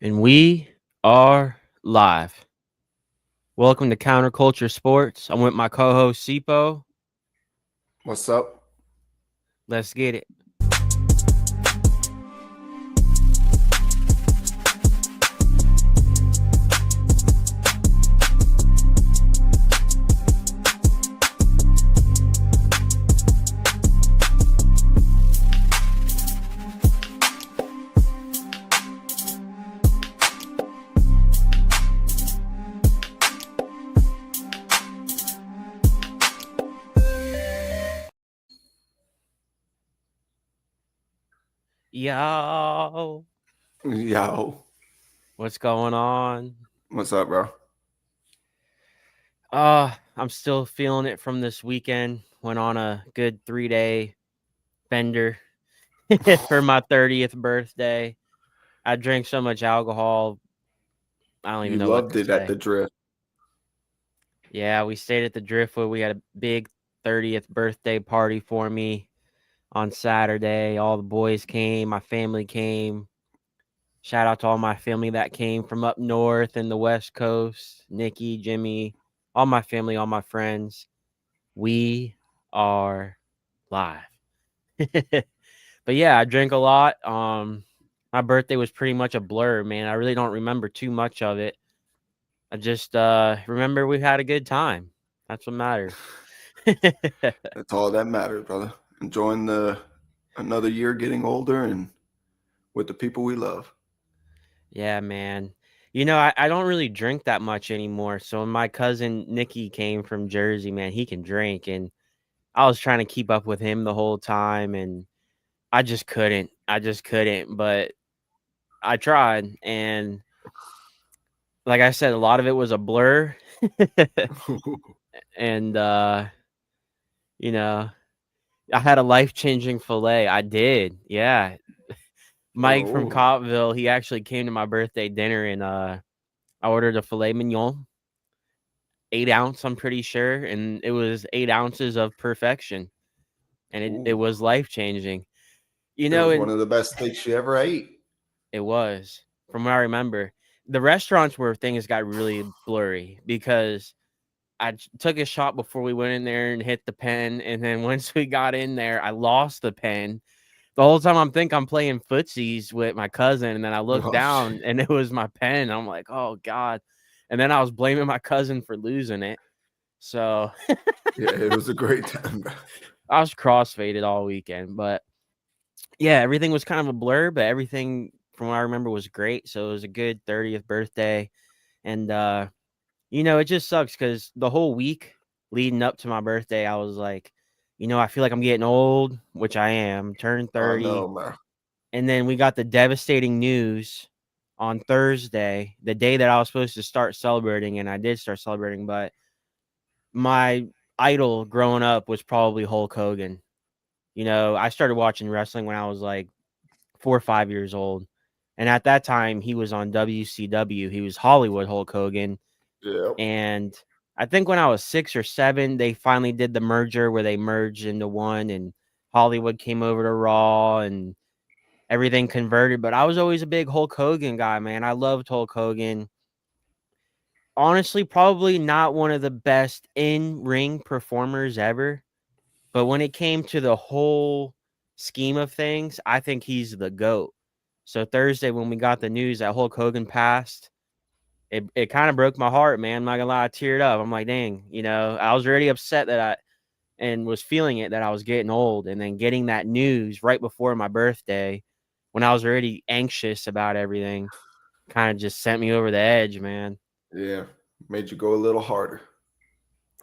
And we are live. Welcome to Counterculture Sports. I'm with my co-host Sipo. What's up? Let's get it. Yo, Yo, what's going on? what's up, bro? I'm still feeling it from this weekend. Went on a good 3-day bender for my 30th birthday. I drank so much alcohol, I don't even You know what loved to it at say. the drift. Yeah, we stayed at the Driftwood. We had a big 30th birthday party for me on Saturday. All the boys came, my family came. Shout out to all my family that came from up north and the West Coast. Nikki, Jimmy, all my family, all my friends. We are live. But yeah, I drank a lot. My birthday was pretty much a blur, man. I really don't remember too much of it. I just remember we had a good time. That's what matters. That's all that matters, brother. Enjoying the another year getting older and with the people we love. Yeah, man. I don't really drink that much anymore. So when my cousin Nikki came from Jersey, man, he can drink. And I was trying to keep up with him the whole time. And I just couldn't. I just couldn't. But I tried. And like I said, a lot of it was a blur. And, you know, I had a life changing filet. I did. Yeah. Mike from Oh, Copville, he actually came to my birthday dinner and I ordered a filet mignon 8 ounce, I'm pretty sure, and it was 8 ounces of perfection, and it ooh. was life changing. It was one And of the best steaks you ever ate. it was from what I remember. The restaurants where things got really blurry because took a shot before we went in there and hit the pen, and then once we got in there, I lost the pen. The whole time I'm playing footsies with my cousin, and then I looked Oh shit. down and it was my pen. I'm like, oh god, and then I was blaming my cousin for losing it. So Yeah, it was a great time, bro. I was crossfaded all weekend, but yeah, everything was kind of a blur, but everything from what I remember was great. So it was a good 30th birthday. And it just sucks because the whole week leading up to my birthday, I was like, I feel like I'm getting old, which I am, turning I 30. know, man. And then we got the devastating news on Thursday, the day that I was supposed to start celebrating, and I did start celebrating, but my idol growing up was probably Hulk Hogan. I started watching wrestling when I was like 4 or 5 years old. And at that time, he was on WCW. He was Hollywood Hulk Hogan. Yep. And I think when I was 6 or 7, they finally did the merger where they merged into one and Hollywood came over to Raw and everything converted. But I was always a big Hulk Hogan guy, man. I loved Hulk Hogan. Honestly, probably not one of the best in ring performers ever. But when it came to the whole scheme of things, I think he's the GOAT. So Thursday, when we got the news that Hulk Hogan passed, it kind of broke my heart, man. I'm not gonna lie, I teared up. I'm like, dang, I was already upset and was feeling it that I was getting old, and then getting that news right before my birthday, when I was already anxious about everything, kind of just sent me over the edge, man. Yeah. Made you go a little harder.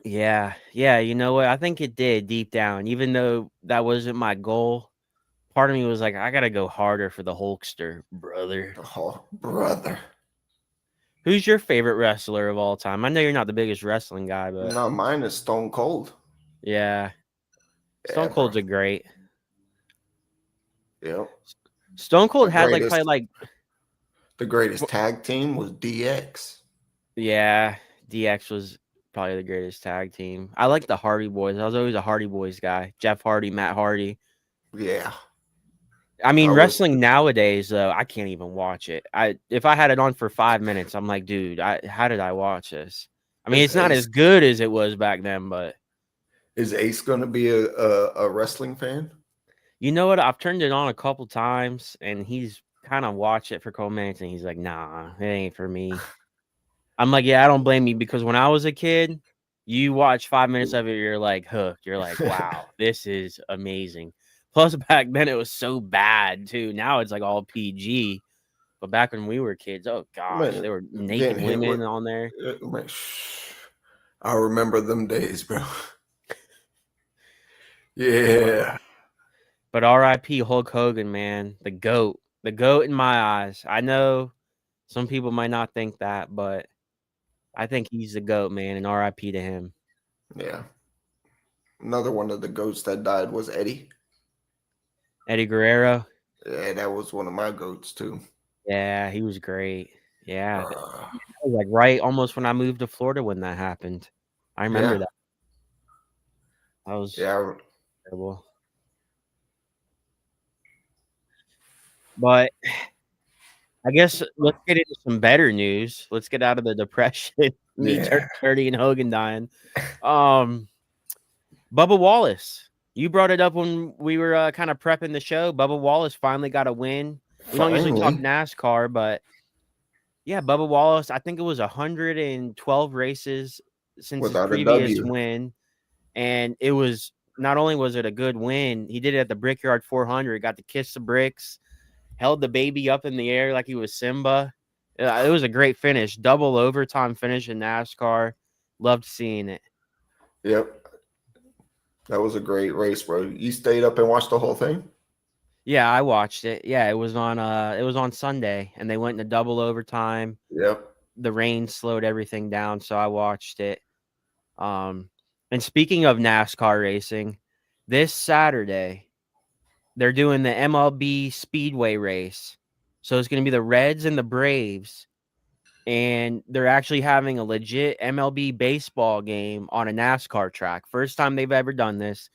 Yeah, you know what? I think it did deep down, even though that wasn't my goal. Part of me was like, I gotta go harder for the Hulkster, brother. Oh, brother. Who's your favorite wrestler of all time? I know you're not the biggest wrestling guy, but No, mine is Stone Cold. yeah, Yeah, Stone bro. Cold's a great. Yep. Stone Cold The had like probably greatest like the greatest wh- tag team was DX. yeah, DX was probably the greatest tag team. I like the Hardy Boys. I was always a Hardy Boys guy. Jeff Hardy, Matt Hardy. Yeah. I mean, I was wrestling nowadays, though, I can't even watch it. If I had it on for 5 minutes, I'm like, dude, how did I watch this? I mean, is it's not as Ace good as it was back then, but is Ace going to be a wrestling fan? you know what? I've turned it on a couple times, and he's kind of watched it for a couple minutes, and he's like, nah, it ain't for me. I'm like, yeah, I don't blame you because when I was a kid, you watch 5 minutes of it, you're like hooked. You're like, wow, this is amazing. Plus, back then it was so bad too. Now it's like all PG. But back when we were kids, oh gosh, Man, there were naked getting hit with women on there. man, I remember them days, bro. But Yeah, but R.I.P. Hulk Hogan, man, the goat in my eyes. I know some people might not think that, but I think he's the goat, man, and R.I.P. to him. yeah. Another one of the goats that died was Eddie. Eddie Guerrero, Yeah, that was one of my goats too. yeah, he was great. Yeah, Uh, was like right almost when I moved to Florida when that happened. I remember yeah, that. That was yeah, terrible. But I guess let's get into some better news. Let's get out of the depression. Me turning yeah. 30 and Hogan dying. Um, Bubba Wallace. You brought it up when we were kind of prepping the show. Bubba Wallace finally got a win. We don't usually talk Finally, NASCAR, but yeah, Bubba Wallace, I think it was 112 races since his without a previous W. win. And it was not only was it a good win, he did it at the Brickyard 400, got to kiss the bricks, held the baby up in the air like he was Simba. It was a great finish, double overtime finish in NASCAR. Loved seeing it. Yep, that was a great race, bro. You stayed up and watched the whole thing. Yeah, I watched it. Yeah, it was on Sunday and they went into double overtime. Yep. The rain slowed everything down, so I watched it. Um and speaking of NASCAR racing, this Saturday they're doing the MLB Speedway race. So it's going to be the Reds and the Braves. And they're actually having a legit MLB baseball game on a NASCAR track. First time they've ever done this.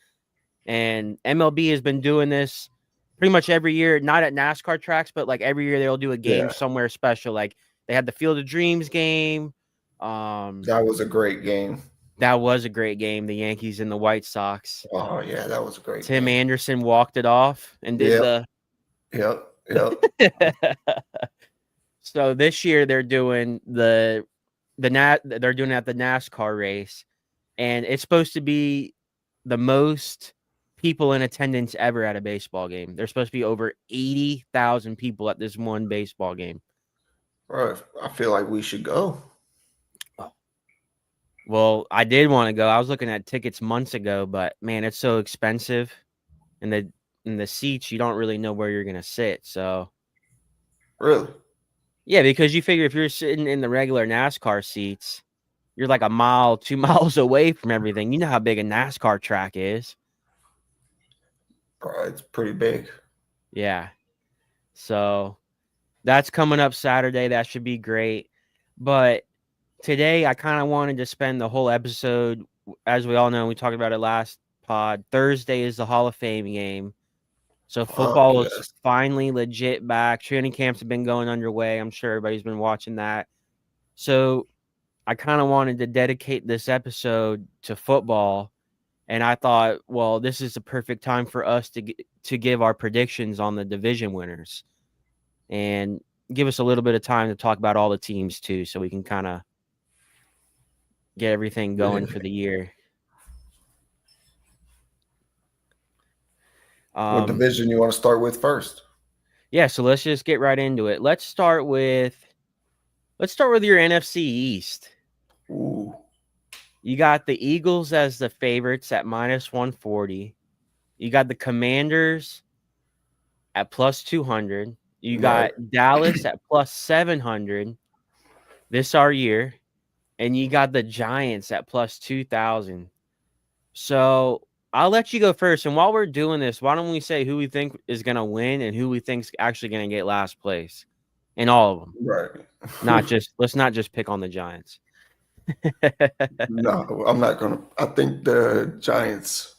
And MLB has been doing this pretty much every year, not at NASCAR tracks, but like every year they'll do a game Yeah, somewhere special. Like they had the Field of Dreams game. that was a great game. That was a great game. The Yankees and the White Sox. Oh yeah, that was a great Tim game. Anderson walked it off and did Yep, the. yep. So this year they're doing they're doing it at the NASCAR race, and it's supposed to be the most people in attendance ever at a baseball game. There's supposed to be over 80,000 people at this one baseball game. Bro, I feel like we should go. Well, I did want to go. I was looking at tickets months ago, but man, it's so expensive, and the seats you don't really know where you're gonna sit. So Really? yeah, because you figure if you're sitting in the regular NASCAR seats, you're like a mile, 2 miles away from everything. You know how big a NASCAR track is. Bro, it's pretty big. Yeah. So that's coming up Saturday. That should be great. But today I kind of wanted to spend the whole episode, as we all know, we talked about it last pod. Thursday is the Hall of Fame game. So Oh football is yes. finally legit back. Training camps have been going underway. I'm sure everybody's been watching that. So I kind of wanted to dedicate this episode to football. And I thought, well, this is the perfect time for us to give our predictions on the division winners and give us a little bit of time to talk about all the teams too, so we can kind of get everything going for the year. What division you want to start with first? Yeah, so let's just get right into it. Let's start with your NFC East. Ooh. You got the Eagles as the favorites at -140. You got the Commanders at +200. You Right. got Dallas at +700 this our year. And you got the Giants at +2,000. So I'll let you go first. And while we're doing this, why don't we say who we think is going to win and who we think's actually going to get last place in all of them? Right. Let's not just pick on the Giants. No, I'm not gonna. I think the Giants,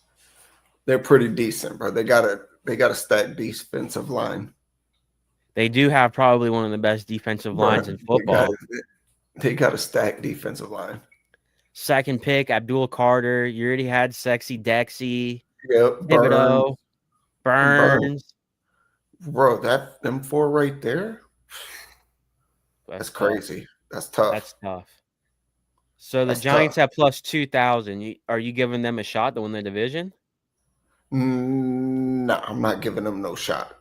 they're pretty decent, bro. They got They got a stacked defensive line. They do have probably one of the best defensive lines in Bruh, football. they got a stacked defensive line. Second pick, Abdul Carter. You already had Sexy Dexy, Yep, Thibodeau, Burn. Burns. Bro, them four right there. That's That's tough. crazy. That's tough. That's tough. So the That's tough. Giants have plus 2,000. Are you giving them a shot to win the division? No, I'm not giving them no shot.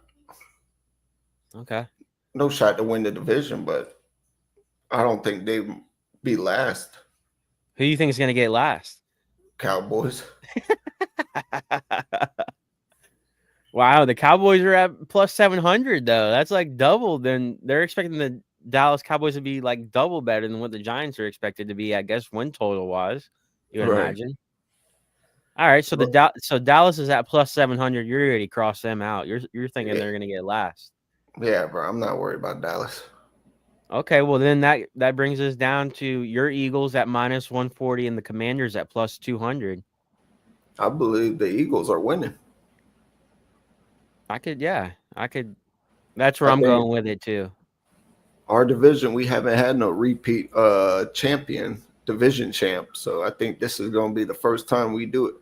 Okay. No shot to win the division, but I don't think they be last. Who do you think is going to get last? Cowboys. Wow, the Cowboys are at plus 700 though. That's like double. Then they're expecting the Dallas Cowboys to be like double better than what the Giants are expected to be. I guess win total wise, you would Right. imagine. All right, so so Dallas is at plus 700. You're already crossed them out. You're thinking they're going to get last. Yeah, bro. I'm not worried about Dallas. Okay, well then that brings us down to your Eagles at minus 140 and the Commanders at plus 200. I believe the Eagles are winning. I could. That's where I I'm think going with it too. our division, we haven't had no repeat champion, division champ. So I think this is going to be the first time we do it.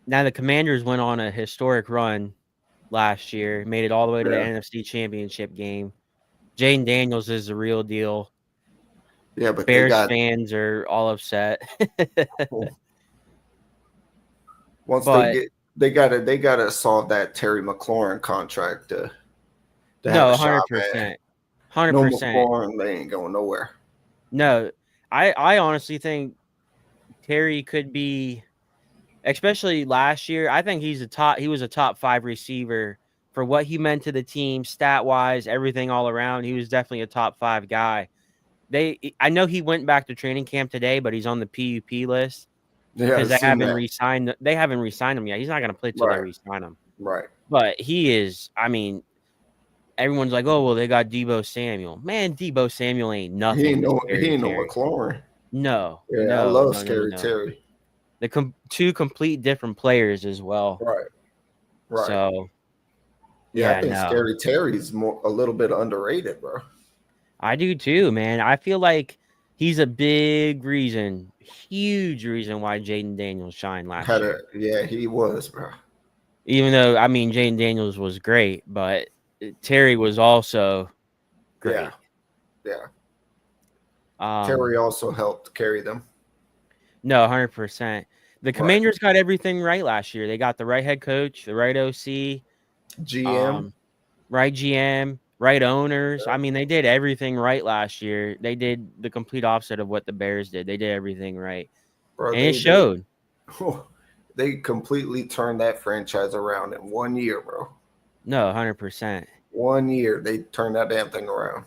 Now the Commanders went on a historic run last year, made it all the way to the NFC Championship game. Jaden Daniels is the real deal. Yeah, but Bears fans are all upset. Once they gotta solve that Terry McLaurin contract to have a shot, 100%. 100%. No McLaurin, they ain't going nowhere. No, I honestly think Terry could be, especially last year. I think he was a top 5 receiver for what he meant to the team, stat wise, everything all around. He was definitely a top 5 guy. I know he went back to training camp today, but he's on the PUP list because they haven't re-signed him yet. He's not going to play till they re-sign him. Right. But he is. I mean, everyone's like, "Oh, well, they got Deebo Samuel." Man, Deebo Samuel ain't nothing. He ain't no McLaurin. No. Yeah, no, I love Scary Terry. The two complete different players as well. Right. So, yeah, I think Scary Terry's a little bit underrated, bro. I do too, man. I feel like he's a huge reason why Jaden Daniels shined last year. Yeah, he was, bro. Even though, I mean, Jaden Daniels was great, but Terry was also great. Yeah. Terry also helped carry them. No, 100%. The Commanders got everything right last year. They got the right head coach, the right OC, GM, right GM, right owners. I mean, they did everything right last year. They did the complete opposite of what the Bears did. They did everything right. Bro, and it showed. They completely turned that franchise around in 1 year, bro. No, 100%. 1 year, they turned that damn thing around.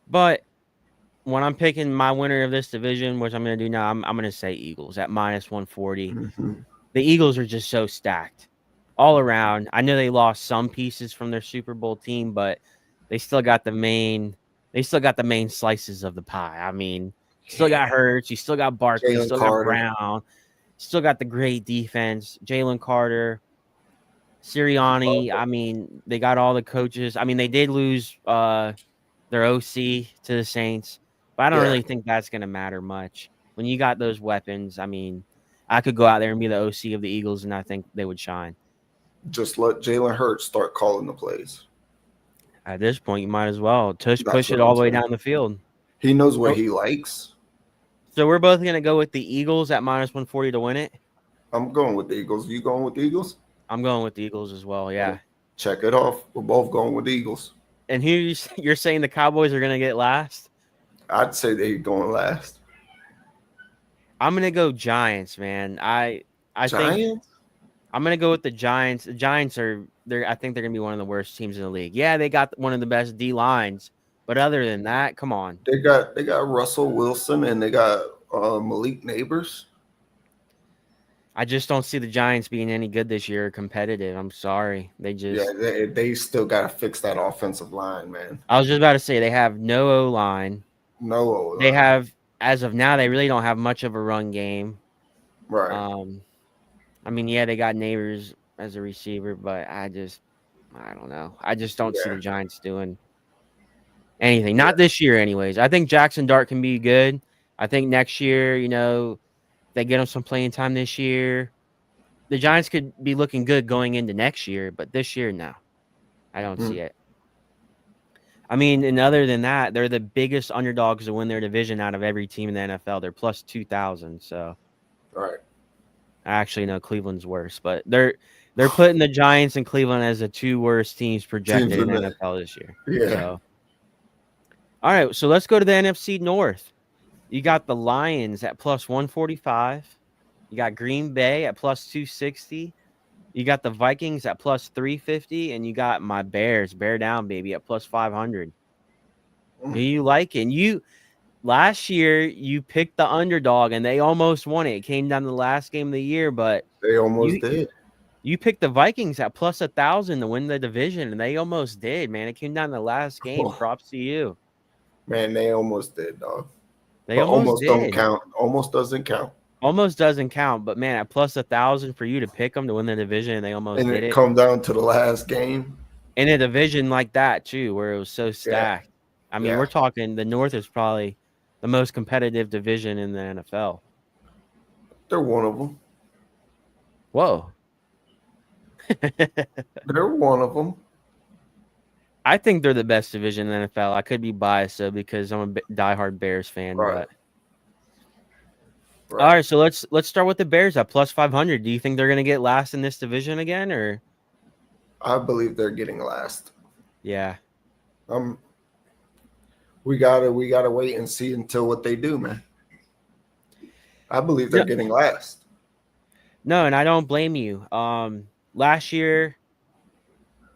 But when I'm picking my winner of this division, which I'm going to do now, I'm going to say Eagles at minus 140. Mm-hmm. The Eagles are just so stacked all around. I know they lost some pieces from their Super Bowl team, but they still got the main slices of the pie. I mean, still got Hurts, you still got Barkley, still got Brown, still got the great defense, Jalen Carter, Sirianni. I mean, they got all the coaches. I mean, they did lose their OC to the Saints, but I don't really think that's going to matter much. When you got those weapons, I mean, I could go out there and be the OC of the Eagles, and I think they would shine. Just let Jalen Hurts start calling the plays. At this point, you might as well push it all the way down the field. He knows what he likes. So we're both going to go with the Eagles at minus 140 to win it? I'm going with the Eagles. You going with the Eagles? I'm going with the Eagles as well, yeah. Check it off. We're both going with the Eagles. And you're saying the Cowboys are going to get last? I'd say they're going last. I'm going to go Giants, man. I think I'm going to go with the Giants. The Giants I think they're going to be one of the worst teams in the league. Yeah, they got one of the best D lines, but other than that, come on. They got Russell Wilson and they got Malik Neighbors. I just don't see the Giants being any good this year, competitive. I'm sorry. They still got to fix that offensive line, man. I was just about to say they have no O-line. No O-line. They have, as of now, they really don't have much of a run game. Right. I mean, yeah, they got Neighbors. as a receiver, but I don't know. I just don't see Yeah. the Giants doing anything. Yeah. Not this year, anyways. I think Jackson Dart can be good. I think next year, they get him some playing time this year. The Giants could be looking good going into next year, but this year, no, I don't see Mm. it. I mean, and other than that, they're the biggest underdogs to win their division out of every team in the NFL. They're plus 2,000. So Right. I actually know Cleveland's worse, but they're putting the Giants and Cleveland as the two worst teams Teams projected in in the NFL this year. yeah. So, all right, so let's go to the NFC North. You got the Lions at plus 145. You got Green Bay at plus 260. You got the Vikings at plus 350, and you got my Bears, bear down, baby, at plus 500. Who you like? And last year you picked the underdog, and they almost won it. It came down to the last game of the year, but They almost you did. you picked the Vikings at plus 1,000 to win the division, and they almost did, man. It came down to the last game. Oh, Props to you. man, they almost did, dog. They But almost almost don't did. count. Almost doesn't count. Almost doesn't count, but man, at plus 1,000 for you to pick them to win the division, and they almost And did it it. come down to the last game. In a division like that too, where it was so Yeah. stacked. I mean, Yeah. we're talking the North is probably the most competitive division in the NFL. They're one of them. Whoa. They're one of them. I think they're the best division in the NFL. I could be biased though because I'm a diehard Bears fan. Right. But all right, so let's start with the Bears at plus 500. Do you think they're going to get last in this division again, or? I believe they're getting last. Yeah. We gotta wait and see until what they do, man. I believe they're getting last. No, and I don't blame you. Last year,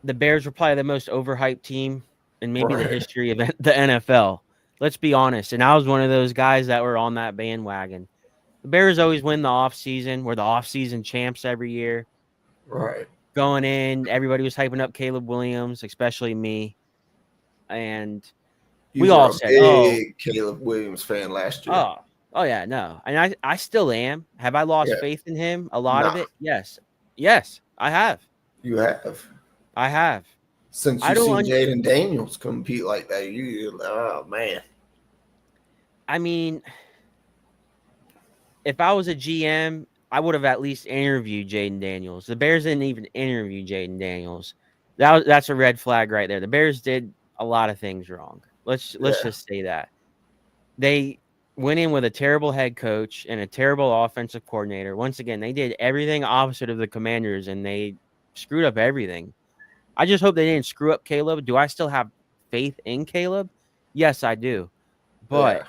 the Bears were probably the most overhyped team in maybe the history of the NFL. Let's be honest. And I was one of those guys that were on that bandwagon. The Bears always win the offseason. We're the offseason champs every year. Right. Going in, everybody was hyping up Caleb Williams, especially me. And we all said, big Caleb Williams fan last year. Oh yeah, no. And I still am. Have I lost faith in him? A lot of it? Yes. Yes, I have. You have. I have. Since you've seen Jaden Daniels compete like that, oh man. I mean, if I was a GM, I would have at least interviewed Jaden Daniels. The Bears didn't even interview Jaden Daniels. That's a red flag right there. The Bears did a lot of things wrong. Let's just say that. They went in with a terrible head coach and a terrible offensive coordinator. Once again, they did everything opposite of the Commanders, and they screwed up everything. I just hope they didn't screw up Caleb. Do I still have faith in Caleb? Yes, I do. But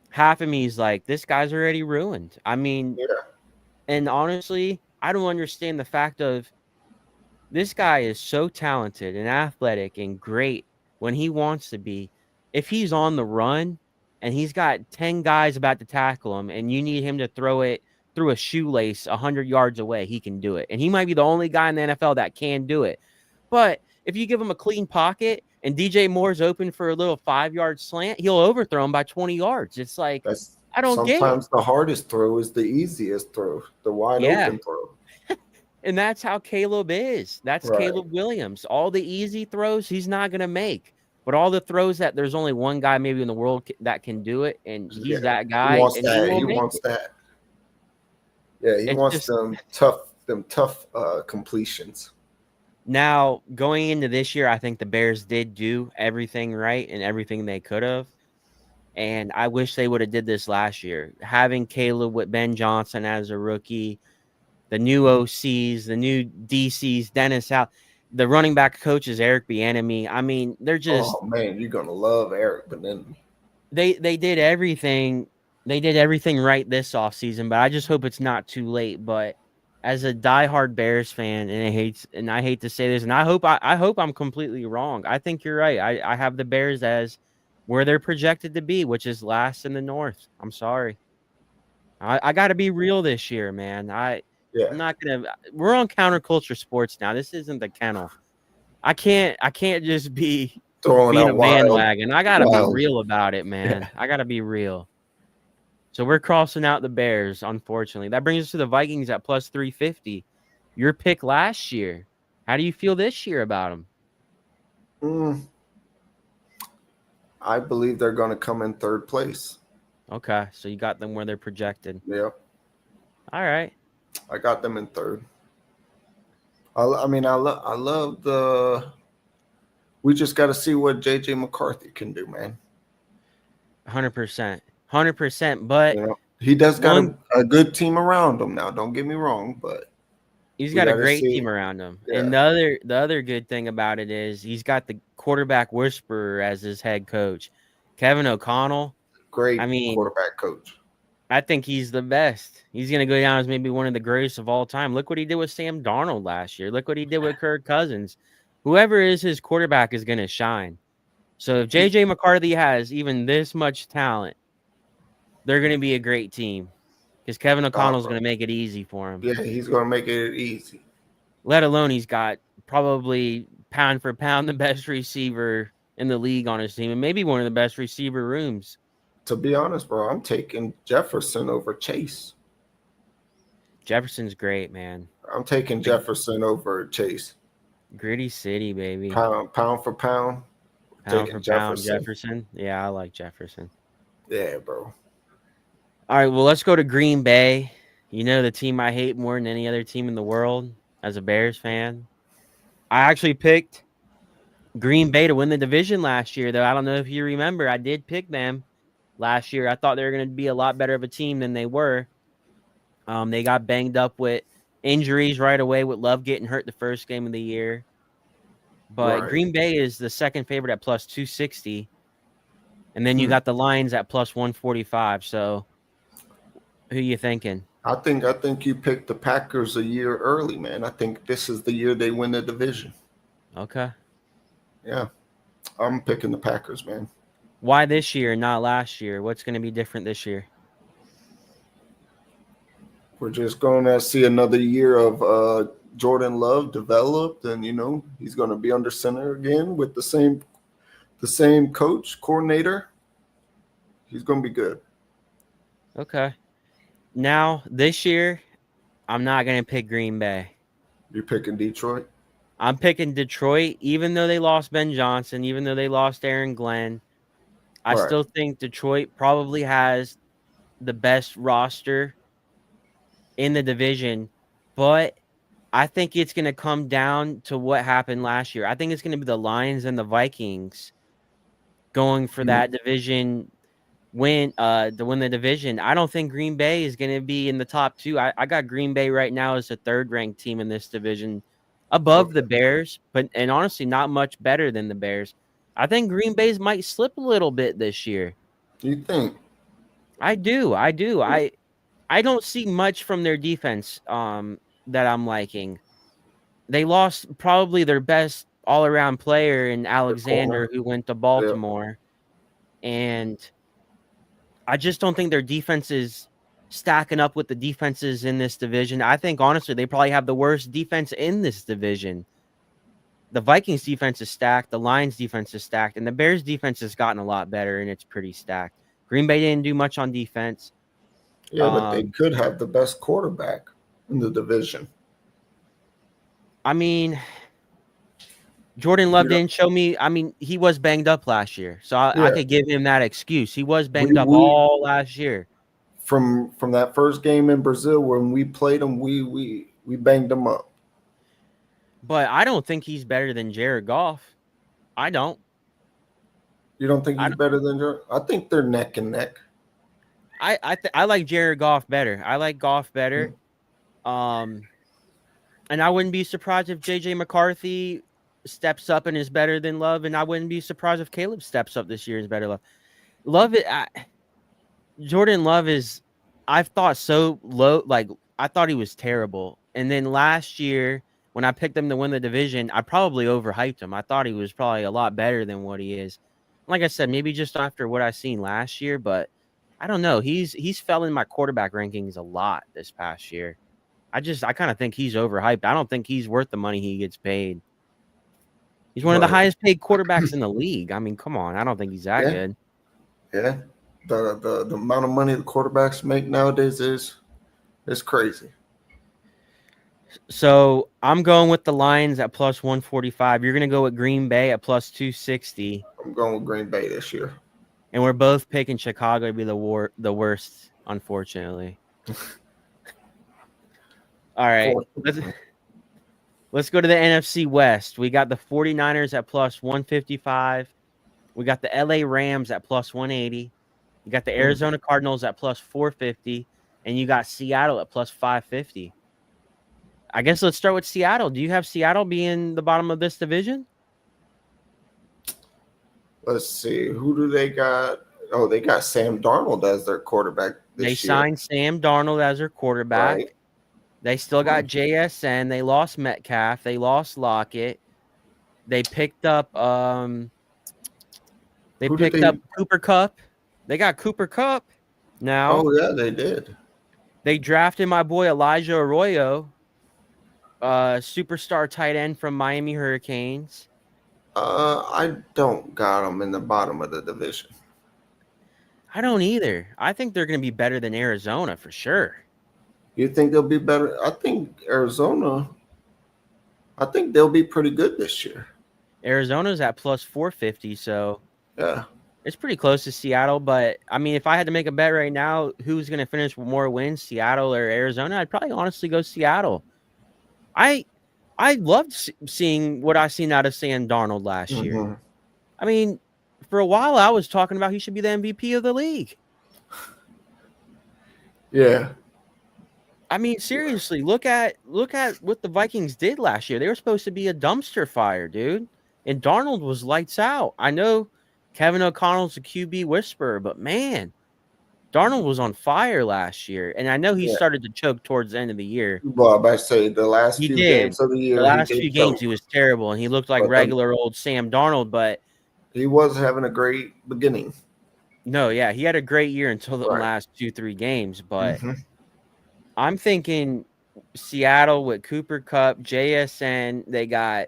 half of me is like, this guy's already ruined. I mean, and honestly, I don't understand the fact of this guy is so talented and athletic and great when he wants to be. If he's on the run and he's got 10 guys about to tackle him and you need him to throw it through a shoelace 100 yards away, he can do it. And he might be the only guy in the NFL that can do it. But if you give him a clean pocket and DJ Moore's open for a little 5-yard slant, he'll overthrow him by 20 yards. It's like, I don't get it. Sometimes the hardest throw is the easiest throw, the wide open throw. And that's how Caleb is. That's Caleb Williams. All the easy throws, he's not going to make. But all the throws that there's only one guy maybe in the world that can do it, and he's that guy. He wants that. Yeah, he wants them tough completions. Now, going into this year, I think the Bears did do everything right and everything they could have. And I wish they would have did this last year. Having Caleb with Ben Johnson as a rookie, the new OCs, the new DCs, Dennis out. The running back coach is Eric Bieniemy. I mean, they're just. Oh man, you're gonna love Eric Bieniemy. They did everything. They did everything right this offseason, but I just hope it's not too late. But as a diehard Bears fan, and I hate to say this, and I hope I'm completely wrong. I think you're right. I have the Bears as where they're projected to be, which is last in the North. I'm sorry. I got to be real this year, man. I'm not gonna. We're on counterculture sports now. This isn't the kennel. I can't just be being a bandwagon. I gotta be real about it, man. Yeah. I gotta be real. So we're crossing out the Bears, unfortunately. That brings us to the Vikings at plus 350. Your pick last year. How do you feel this year about him? Mm, I believe they're going to come in third place. Okay, so you got them where they're projected. Yeah, All right. I got them in third. I mean, I love the. We just got to see what JJ McCarthy can do, man. 100%. 100%. But He does got one, a good team around him now. Don't get me wrong, but he's we got a got to great see. team around him. Yeah, And the other good thing about it is he's got the quarterback whisperer as his head coach. Kevin O'Connell. I great mean, quarterback coach. I think he's the best. He's going to go down as maybe one of the greatest of all time. Look what he did with Sam Darnold last year. Look what he did with Kirk Cousins. Whoever is his quarterback is going to shine. So if He, JJ McCarthy has even this much talent, they're going to be a great team because Kevin O'Connell is bro. going to make it easy for him. Yeah, he's going to make it easy. Let alone he's got probably pound for pound the best receiver in the league on his team and maybe one of the best receiver rooms. To be honest, bro, I'm taking Jefferson over Chase. Jefferson's great, man. I'm taking The Jefferson over Chase. Gritty City, baby. Pound for pound, Pound for taking pound, Jefferson. Jefferson. Yeah, I like Jefferson. Yeah, bro. All right, well, let's go to Green Bay. You know the team I hate more than any other team in the world as a Bears fan. I actually picked Green Bay to win the division last year, though. I don't know if you remember. I did pick them last year. I thought they were going to be a lot better of a team than they were. They got banged up with injuries right away, with Love getting hurt the first game of the year. But Right. Green Bay is the second favorite at plus 260. And then you Hmm. got the Lions at plus 145. So who you thinking? I think you picked the Packers a year early, man. I think this is the year they win the division. Okay. Yeah, I'm picking the Packers, man. Why this year, not last year? What's going to be different this year? We're just going to see another year of Jordan Love developed, and he's going to be under center again with the same coach coordinator. He's going to be good. Okay. Now, this year, I'm not going to pick Green Bay. You're picking Detroit. I'm picking Detroit, even though they lost Ben Johnson, even though they lost Aaron Glenn. I Right. still think Detroit probably has the best roster in the division, but I think it's going to come down to what happened last year. I think it's going to be the Lions and the Vikings going for Mhm. that division to win the division. I don't think Green Bay is going to be in the top two. I got Green Bay right now as a third ranked team in this division, above the Okay. Bears, and honestly not much better than the Bears. I think Green Bay's might slip a little bit this year. You think? I do. I don't see much from their defense that I'm liking. They lost probably their best all-around player in The corner. Alexander, who went to Yeah. Baltimore, and I just don't think their defense is stacking up with the defenses in this division. I think honestly they probably have the worst defense in this division. The Vikings defense is stacked, the Lions defense is stacked, and the Bears defense has gotten a lot better and it's pretty stacked. Green Bay didn't do much on defense. Yeah, but they could have the best quarterback in the division. I mean, Jordan Love You know, didn't show me. I mean, he was banged up last year, so I yeah. could give him that excuse. He was We banged up we all last year, from that first game in Brazil when we played them, we banged them up. but I don't think he's better than Jared Goff. I don't. You don't think I he's better than Jordan? I think they're neck and neck. I like Jared Goff better. I like Goff better. Um, and I wouldn't be surprised if JJ McCarthy steps up and is better than Love, and I wouldn't be surprised if Caleb steps up this year and is better. Love it. Jordan Love is, I've thought so low. Like I thought he was terrible, and then last year when I picked him to win the division, I probably overhyped him. I thought he was probably a lot better than what he is. Like I said, maybe just after what I seen last year, but I don't know. He's fell in my quarterback rankings a lot this past year. I kind of think he's overhyped. I don't think he's worth the money he gets paid. He's one of the Right. highest paid quarterbacks in the league. I mean, come on. I don't think he's that Yeah. good. Yeah. The amount of money the quarterbacks make nowadays is crazy. So I'm going with the Lions at plus 145. You're going to go with Green Bay at plus 260. I'm going with Green Bay this year. And we're both picking Chicago to be the worst, unfortunately. All right. Let's go to the NFC West. We got the 49ers at plus 155. We got the LA Rams at plus 180. You got the Arizona Cardinals at plus 450. And you got Seattle at plus 550. I guess let's start with Seattle. Do you have Seattle being the bottom of this division? Let's see. Who do they got? Oh, they got Sam Darnold as their quarterback this They year. signed Sam Darnold as their quarterback. Right. They still got JSN. They lost Metcalf. They lost Lockett. They picked up Cooper Kupp. They got Cooper Kupp now. Oh yeah, they did. They drafted my boy Elijah Arroyo, superstar tight end from Miami Hurricanes. I don't got them in the bottom of the division. I don't either. I think they're going to be better than Arizona for sure. You think they'll be better? I think Arizona. I think they'll be pretty good this year. Arizona's at plus 450, so yeah, it's pretty close to Seattle. But I mean, if I had to make a bet right now, who's going to finish with more wins, Seattle or Arizona? I'd probably honestly go Seattle. I loved seeing what I seen out of Sam Darnold last year. I mean, for a while I was talking about he should be the MVP of the league. Yeah. I mean, seriously, look at what the Vikings did last year. They were supposed to be a dumpster fire, dude. And Darnold was lights out. I know Kevin O'Connell's a QB whisperer, but man, Darnold was on fire last year. And I know he started to choke towards the end of the year. Well, I say the last few games of the year. The last few games he was terrible, and he looked like regular old Sam Darnold, but he was having a great beginning. No, yeah, he had a great year until the last 2-3 games, but I'm thinking Seattle with Cooper Kupp, JSN, they got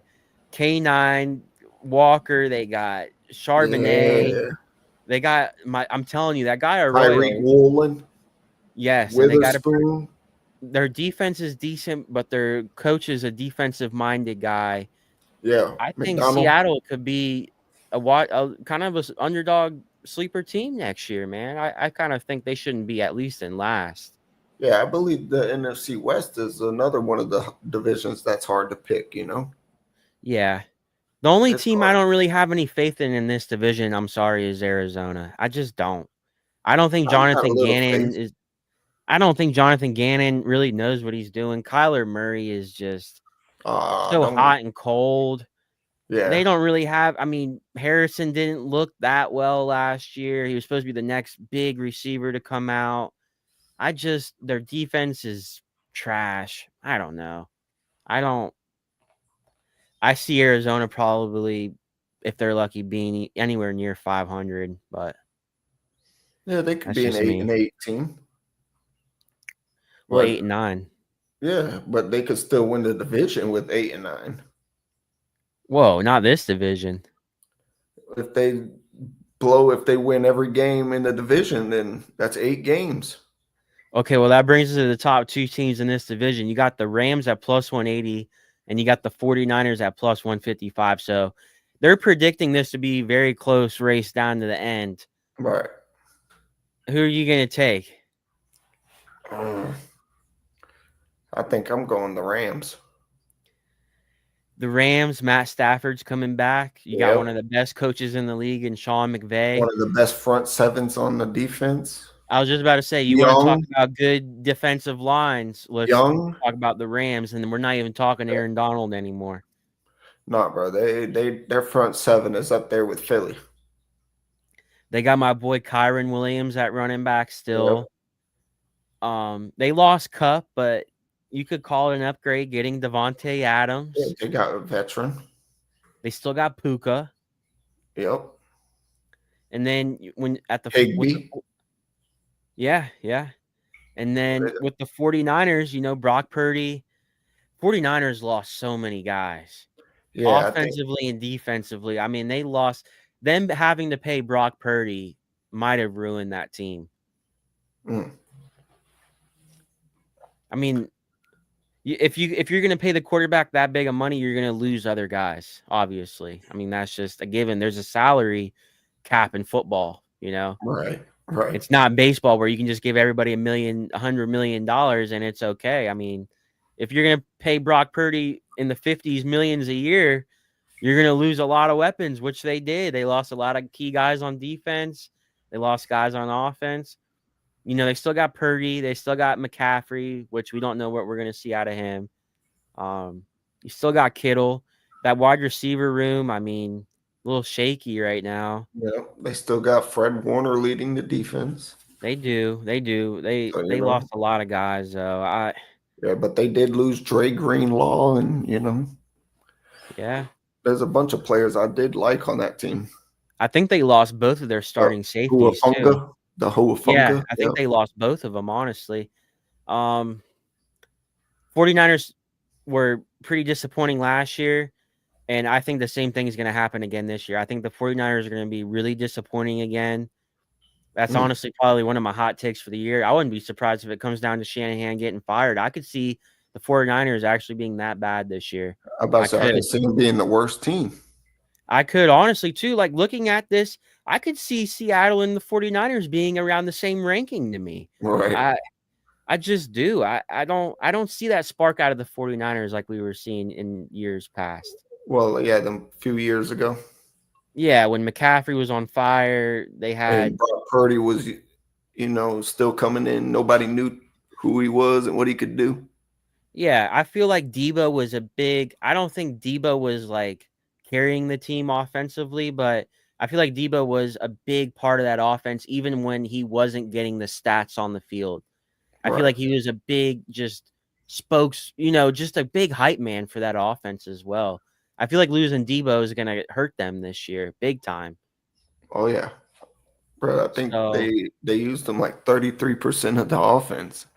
K9, Walker, they got Charbonnet, they got I'm telling you, that guy Tyreek Woolen. Yes, and they got their defense is decent, but their coach is a defensive-minded guy. Yeah, I think Seattle could be a kind of an underdog sleeper team next year, man. I kind of think they shouldn't be at least in last. Yeah, I believe the NFC West is another one of the divisions that's hard to pick, you know? Yeah. The only team I don't really have any faith in this division, I'm sorry, is Arizona. I just don't. I don't think Jonathan Gannon really knows what he's doing. Kyler Murray is just so hot and cold. Yeah. They don't really have – I mean, Harrison didn't look that well last year. He was supposed to be the next big receiver to come out. Their defense is trash. I don't know. I see Arizona probably, if they're lucky, being anywhere near 500, but yeah, they could be an 8-8 team. Well, 8-9. Yeah, but they could still win the division with 8-9. Whoa, not this division. If they win every game in the division, then that's 8 games. Okay, well, that brings us to the top 2 teams in this division. You got the Rams at plus 180, and you got the 49ers at plus 155. So they're predicting this to be a very close race down to the end. Right. Who are you going to take? I think I'm going the Rams. The Rams, Matt Stafford's coming back. You got one of the best coaches in the league in Sean McVay. One of the best front sevens on the defense. I was just about to say, you want to talk about good defensive lines. Let's talk about the Rams, and we're not even talking Aaron Donald anymore. No, bro. Their front seven is up there with Philly. They got my boy Kyron Williams at running back still. They lost Kupp, but you could call it an upgrade getting Devontae Adams. Yeah, they got a veteran. They still got Puka. Yep. And then when at the Higby. Yeah. And then with the 49ers, Brock Purdy, 49ers lost so many guys. Yeah, offensively and defensively. I mean, they lost. Them having to pay Brock Purdy might have ruined that team. I mean, If you're going to pay the quarterback that big of money, you're going to lose other guys. Obviously, I mean that's just a given. There's a salary cap in football. Right. Right. It's not baseball where you can just give everybody $100 million and it's okay. I mean, if you're going to pay Brock Purdy in the 50s millions a year, you're going to lose a lot of weapons, which they did. They lost a lot of key guys on defense. They lost guys on offense. They still got Purdy. They still got McCaffrey, which we don't know what we're going to see out of him. You still got Kittle. That wide receiver room, I mean, a little shaky right now. Yeah, they still got Fred Warner leading the defense. They do. They So, lost a lot of guys though. yeah, but they did lose Dre Greenlaw, and Yeah. there's a bunch of players I did like on that team. I think they lost both of their starting safeties too. The Yeah, Huafunga. I think they lost both of them, honestly. 49ers were pretty disappointing last year, and I think the same thing is going to happen again this year. I think the 49ers are going to be really disappointing again. That's honestly probably one of my hot takes for the year. I wouldn't be surprised if it comes down to Shanahan getting fired. I could see the 49ers actually being that bad this year. I could see them being the worst team. I could honestly too. Like looking at this, I could see Seattle and the 49ers being around the same ranking to me. Right. I just do. I don't see that spark out of the 49ers like we were seeing in years past. Well, yeah, them few years ago. Yeah, when McCaffrey was on fire, they had and Brock Purdy was, still coming in. Nobody knew who he was and what he could do. Yeah, I feel like Debo was I don't think Debo was like carrying the team offensively, but I feel like Debo was a big part of that offense, even when he wasn't getting the stats on the field. I feel like he was a big just just a big hype man for that offense as well. I feel like losing Debo is going to hurt them this year, big time. Oh yeah, bro. I think they used him like 33% of the offense.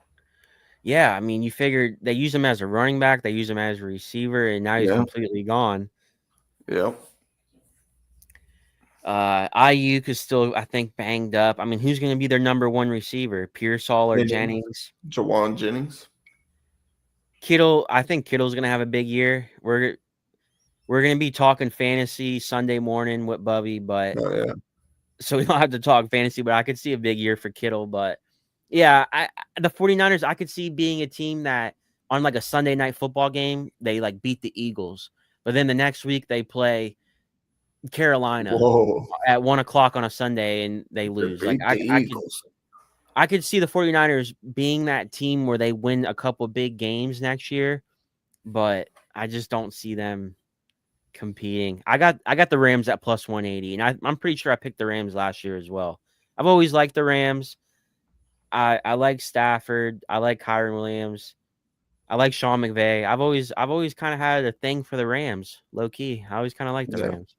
Yeah, I mean, you figured they use him as a running back, they use him as a receiver, and now he's completely gone. Yeah. Ayuk is still, I think, banged up. I mean, who's going to be their number one receiver? Pearsall or Jennings? Jawan Jennings. Kittle, I think Kittle's going to have a big year. We're going to be talking fantasy Sunday morning with Bubby, but so we don't have to talk fantasy, but I could see a big year for Kittle. But yeah, the 49ers, I could see being a team that on like a Sunday night football game, they like beat the Eagles, but then the next week they play Carolina at 1:00 on a Sunday and they lose. Like I could see the 49ers being that team where they win a couple big games next year, but I just don't see them competing. I got the Rams at plus 180, and I'm pretty sure I picked the Rams last year as well. I've always liked the Rams. I like Stafford. I like Kyron Williams. I like Sean McVay. I've always kind of had a thing for the Rams, low key. I always kind of liked the Rams.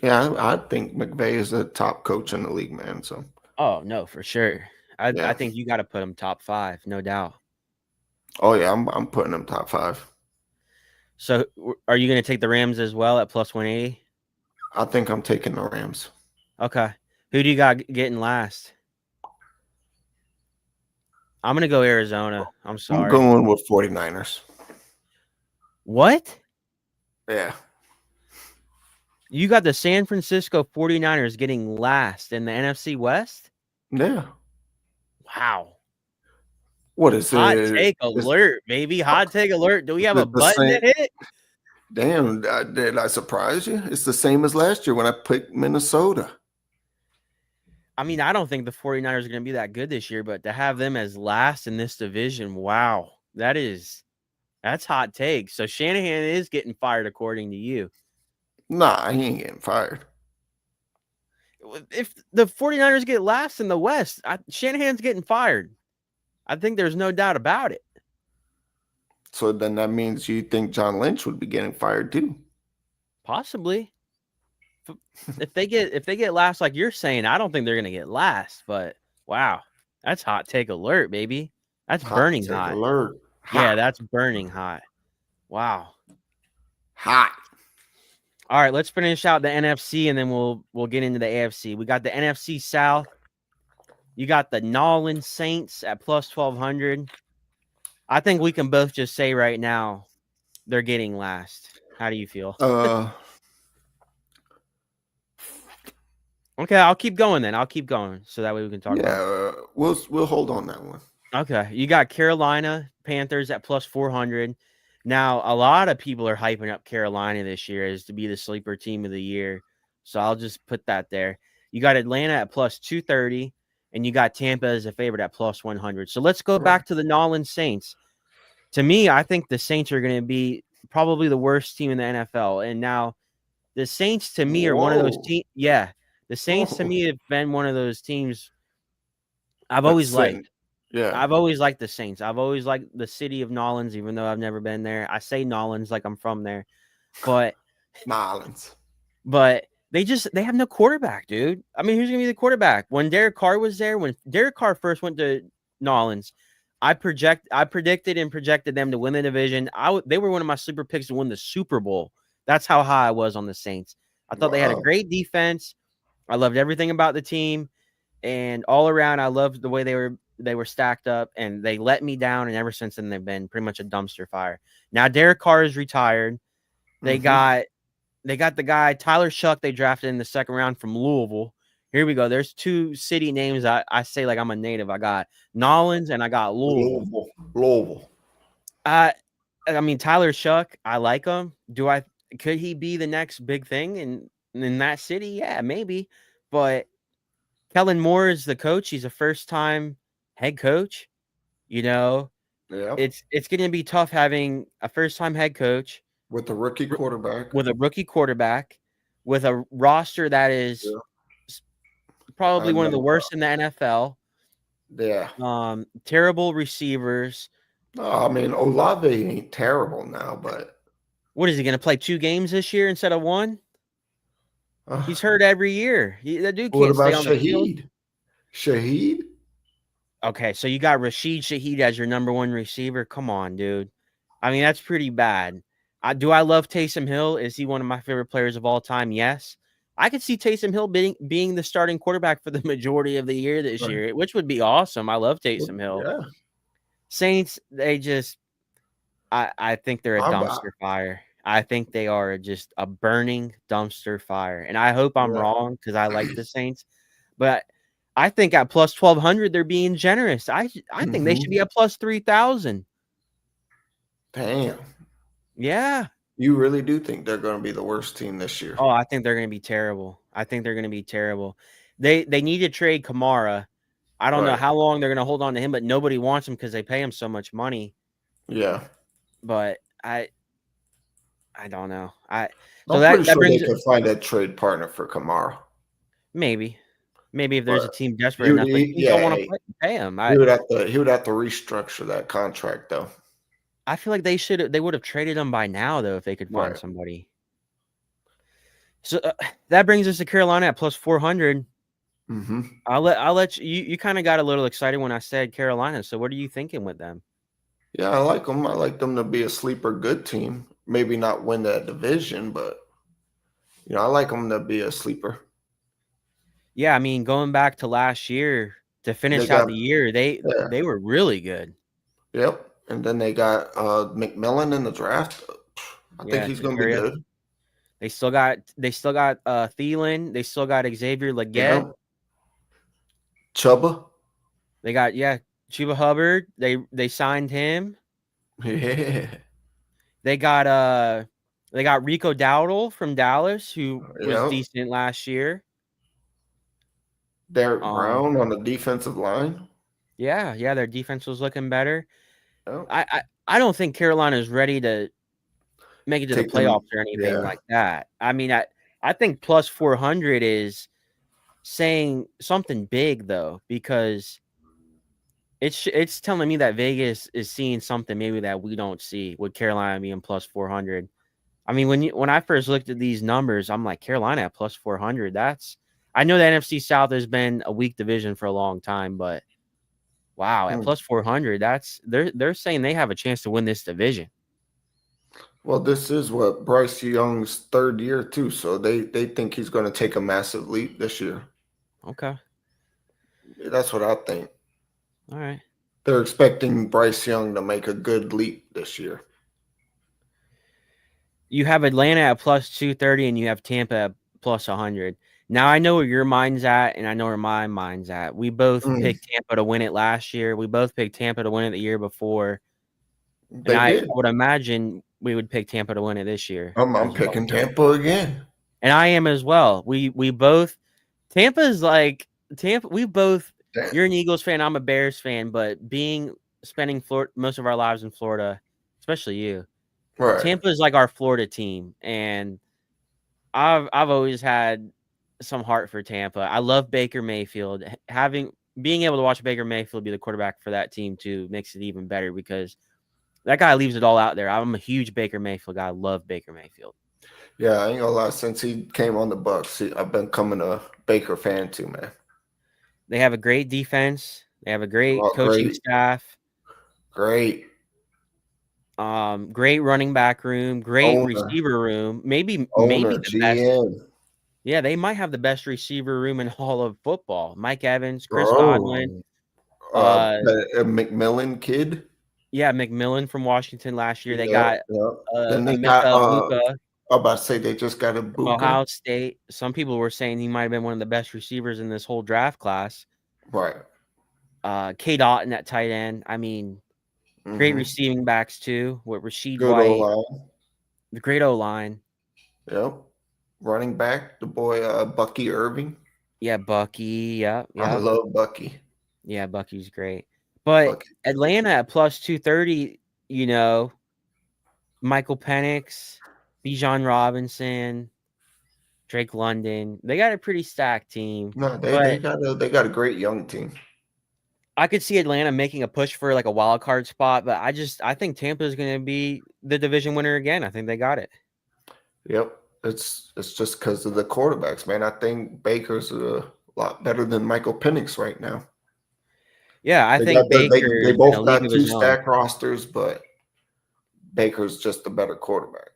Yeah, I think McVay is the top coach in the league, man. So. Oh no, for sure. I think you got to put him top 5, no doubt. Oh yeah, I'm putting him top 5. So, are you going to take the Rams as well at plus 180? I think I'm taking the Rams. Okay. Who do you got getting last? I'm going to go Arizona. I'm sorry. I'm going with 49ers. What? Yeah. You got the San Francisco 49ers getting last in the NFC West? Yeah. Wow. What is Hot take alert, baby. Hot take alert. Do we have a button to hit? Damn, did I surprise you? It's the same as last year when I picked Minnesota. I mean, I don't think the 49ers are going to be that good this year, but to have them as last in this division, wow. That's hot take. So Shanahan is getting fired according to you. Nah, he ain't getting fired. If the 49ers get last in the West, Shanahan's getting fired. I think there's no doubt about it. So then that means you think John Lynch would be getting fired too? Possibly. If they get last like you're saying, I don't think they're going to get last, but wow. That's hot take alert, baby. That's burning hot. Alert. Hot. Yeah, that's burning hot. Wow. Hot. All right, let's finish out the NFC and then we'll get into the AFC. We got the NFC South. You got the Nolan Saints at plus 1,200. I think we can both just say right now they're getting last. How do you feel? Uh, Okay, I'll keep going then. I'll keep going so that way we can talk yeah, about it. we'll hold on that one. Okay, you got Carolina Panthers at plus 400. Now, a lot of people are hyping up Carolina this year as to be the sleeper team of the year. So I'll just put that there. You got Atlanta at plus 230, and you got Tampa as a favorite at plus 100. So let's go Right. back to the Nolan Saints. To me, I think the Saints are going to be probably the worst team in the NFL. And now the Saints to me are one of those Whoa. teams. Yeah, the Saints to Whoa. me have been one of those teams I've That's always liked. saying, yeah, I've always liked the Saints. I've always liked the city of Nolans, even though I've never been there. I say Nolans like I'm from there, but Nolans. but they have no quarterback, dude. I mean, who's gonna be the quarterback? When Derek Carr was there, when Derek Carr first went to Nolans, I predicted and projected them to win the division. They were one of my sleeper picks to win the Super Bowl. That's how high I was on the Saints. I thought they had a Wow. great defense. I loved everything about the team. And all around, I loved the way they were stacked up, and they let me down. And ever since then, they've been pretty much a dumpster fire. Now Derek Carr is retired. They Mm-hmm. got they got the guy Tyler Shuck they drafted in the second round from Louisville. Here we go. There's two city names I say like I'm a native. I got Nolans and I got Louisville. Louisville. Louisville. I mean Tyler Shuck, I like him. Could he be the next big thing in that city? Yeah, maybe. But Kellen Moore is the coach. He's a first time head coach. You know, Yep. it's going to be tough having a first time head coach With the rookie quarterback. with a rookie quarterback with a roster that is Yeah. probably I one of the know. worst in the NFL. Yeah. Terrible receivers. No, I mean, Olave ain't terrible now, but What is he going to play 2 games this year instead of 1? uh, He's hurt every year. That dude what can't stay about on the field. Shaheed? Shaheed? Okay, so you got Rashid Shaheed as your number 1 receiver. Come on, dude. I mean, that's pretty bad. Do I love Taysom Hill? Is he one of my favorite players of all time? Yes. I could see Taysom Hill being the starting quarterback for the majority of the year this Right. year, which would be awesome. I love Taysom Hill. Yeah. Saints, I think they're a I'm, dumpster fire. I think they are just a burning dumpster fire. And I hope I'm yeah. wrong because I like the Saints. But I think at plus 1,200, they're being generous. I think they should Mm-hmm. be at plus 3,000. Damn. Yeah. You really do think they're going to be the worst team this year? Oh, I think they're going to be terrible. I think they're going to be terrible. They need to trade Kamara. I don't know Right. how long they're going to hold on to him, but nobody wants him because they pay him so much money. Yeah. But I don't know. So I'm pretty that sure they brings could find a trade partner for Kamara. maybe if there's But a team desperate he would, enough, but teams don't want to pay him. he would have to restructure that contract though. I feel like they would have traded him by now though if they could find Right. somebody. So that brings us to Carolina at plus 400. Mm-hmm. I'll let you kind of got a little excited when I said Carolina. So what are you thinking with them? Yeah, I like them. I like them to be a sleeper good team. Maybe not win that division, but I like them to be a sleeper. Yeah, I mean, going back to last year to They finish out got the year, yeah, they were really good. yep. And then they got McMillan in the draft. I think Yeah, he's going to be Tucuria. good. They still got Thielen. They still got Xavier Leggett. Yeah. Chuba. They got Chuba Hubbard. They signed him. Yeah. They got Rico Dowdle from Dallas, who was Yep. decent last year. Derek Brown on the defensive line. Yeah, their defense was looking better. Yep. I don't think Carolina is ready to make it to the Take them. playoffs or anything Yeah. like that. I mean, I think plus 400 is saying something big though, because it's telling me that Vegas is seeing something maybe that we don't see with Carolina being plus 400. I mean, when I first looked at these numbers, I'm like Carolina at plus 400. I know the NFC South has been a weak division for a long time, but wow, at plus 400, they're saying they have a chance to win this division. Well, this is what Bryce Young's third year too, so they think he's going to take a massive leap this year. Okay. That's what I think. All right. They're expecting Bryce Young to make a good leap this year. You have Atlanta at plus 230 and you have Tampa at plus 100. Now I know where your mind's at and I know where my mind's at. We both Mm, picked Tampa to win it last year. We both picked Tampa to win it the year before. And they I did. would imagine we would pick Tampa to win it this year I'm as well. picking Tampa again. And I am as well. We both Tampa's like Tampa. We both. Damn. You're an Eagles fan. I'm a Bears fan. But spending most of our lives in Florida, especially you, Right. Tampa is like our Florida team, and I've always had some heart for Tampa. I love Baker Mayfield. Being able to watch Baker Mayfield be the quarterback for that team too makes it even better because that guy leaves it all out there. I'm a huge Baker Mayfield guy. I love Baker Mayfield. Yeah, I ain't gonna lie. Since he came on the Bucks, I've been coming a Baker fan too, man. They have a great defense. They have a great Oh, coaching great, staff. great Great running back room, great owner, receiver room. Maybe owner, the best. GM, Yeah, they might have the best receiver room in all of football. Mike Evans, Chris Godwin. bro. Uh, The McMillan kid. yeah, McMillan from Washington last year. They Yep, got yep. Then they got. Luka I'm about to say they just got a from Buka. Ohio State. Some people were saying he might have been one of the best receivers in this whole draft class. Right. K. Dotton at tight end. I mean, great receiving backs too with Rasheed Good O White, line. the great O line. Yep. Running back, the boy Bucky Irving. Yeah, Bucky. Yeah, I yeah. love Bucky. Yeah, Bucky's great. But Bucky. Atlanta at plus 230, Michael Penix, Bijan Robinson, Drake London. They got a pretty stacked team. No, they But got a great young team. I could see Atlanta making a push for like a wild card spot, but I think Tampa is going to be the division winner again. I think they got it. Yep. It's just because of the quarterbacks, man. I think Baker's a lot better than Michael Penix right now. Yeah, I They think Baker they is in a both league got of two his own. stack rosters, but Baker's just a better quarterback.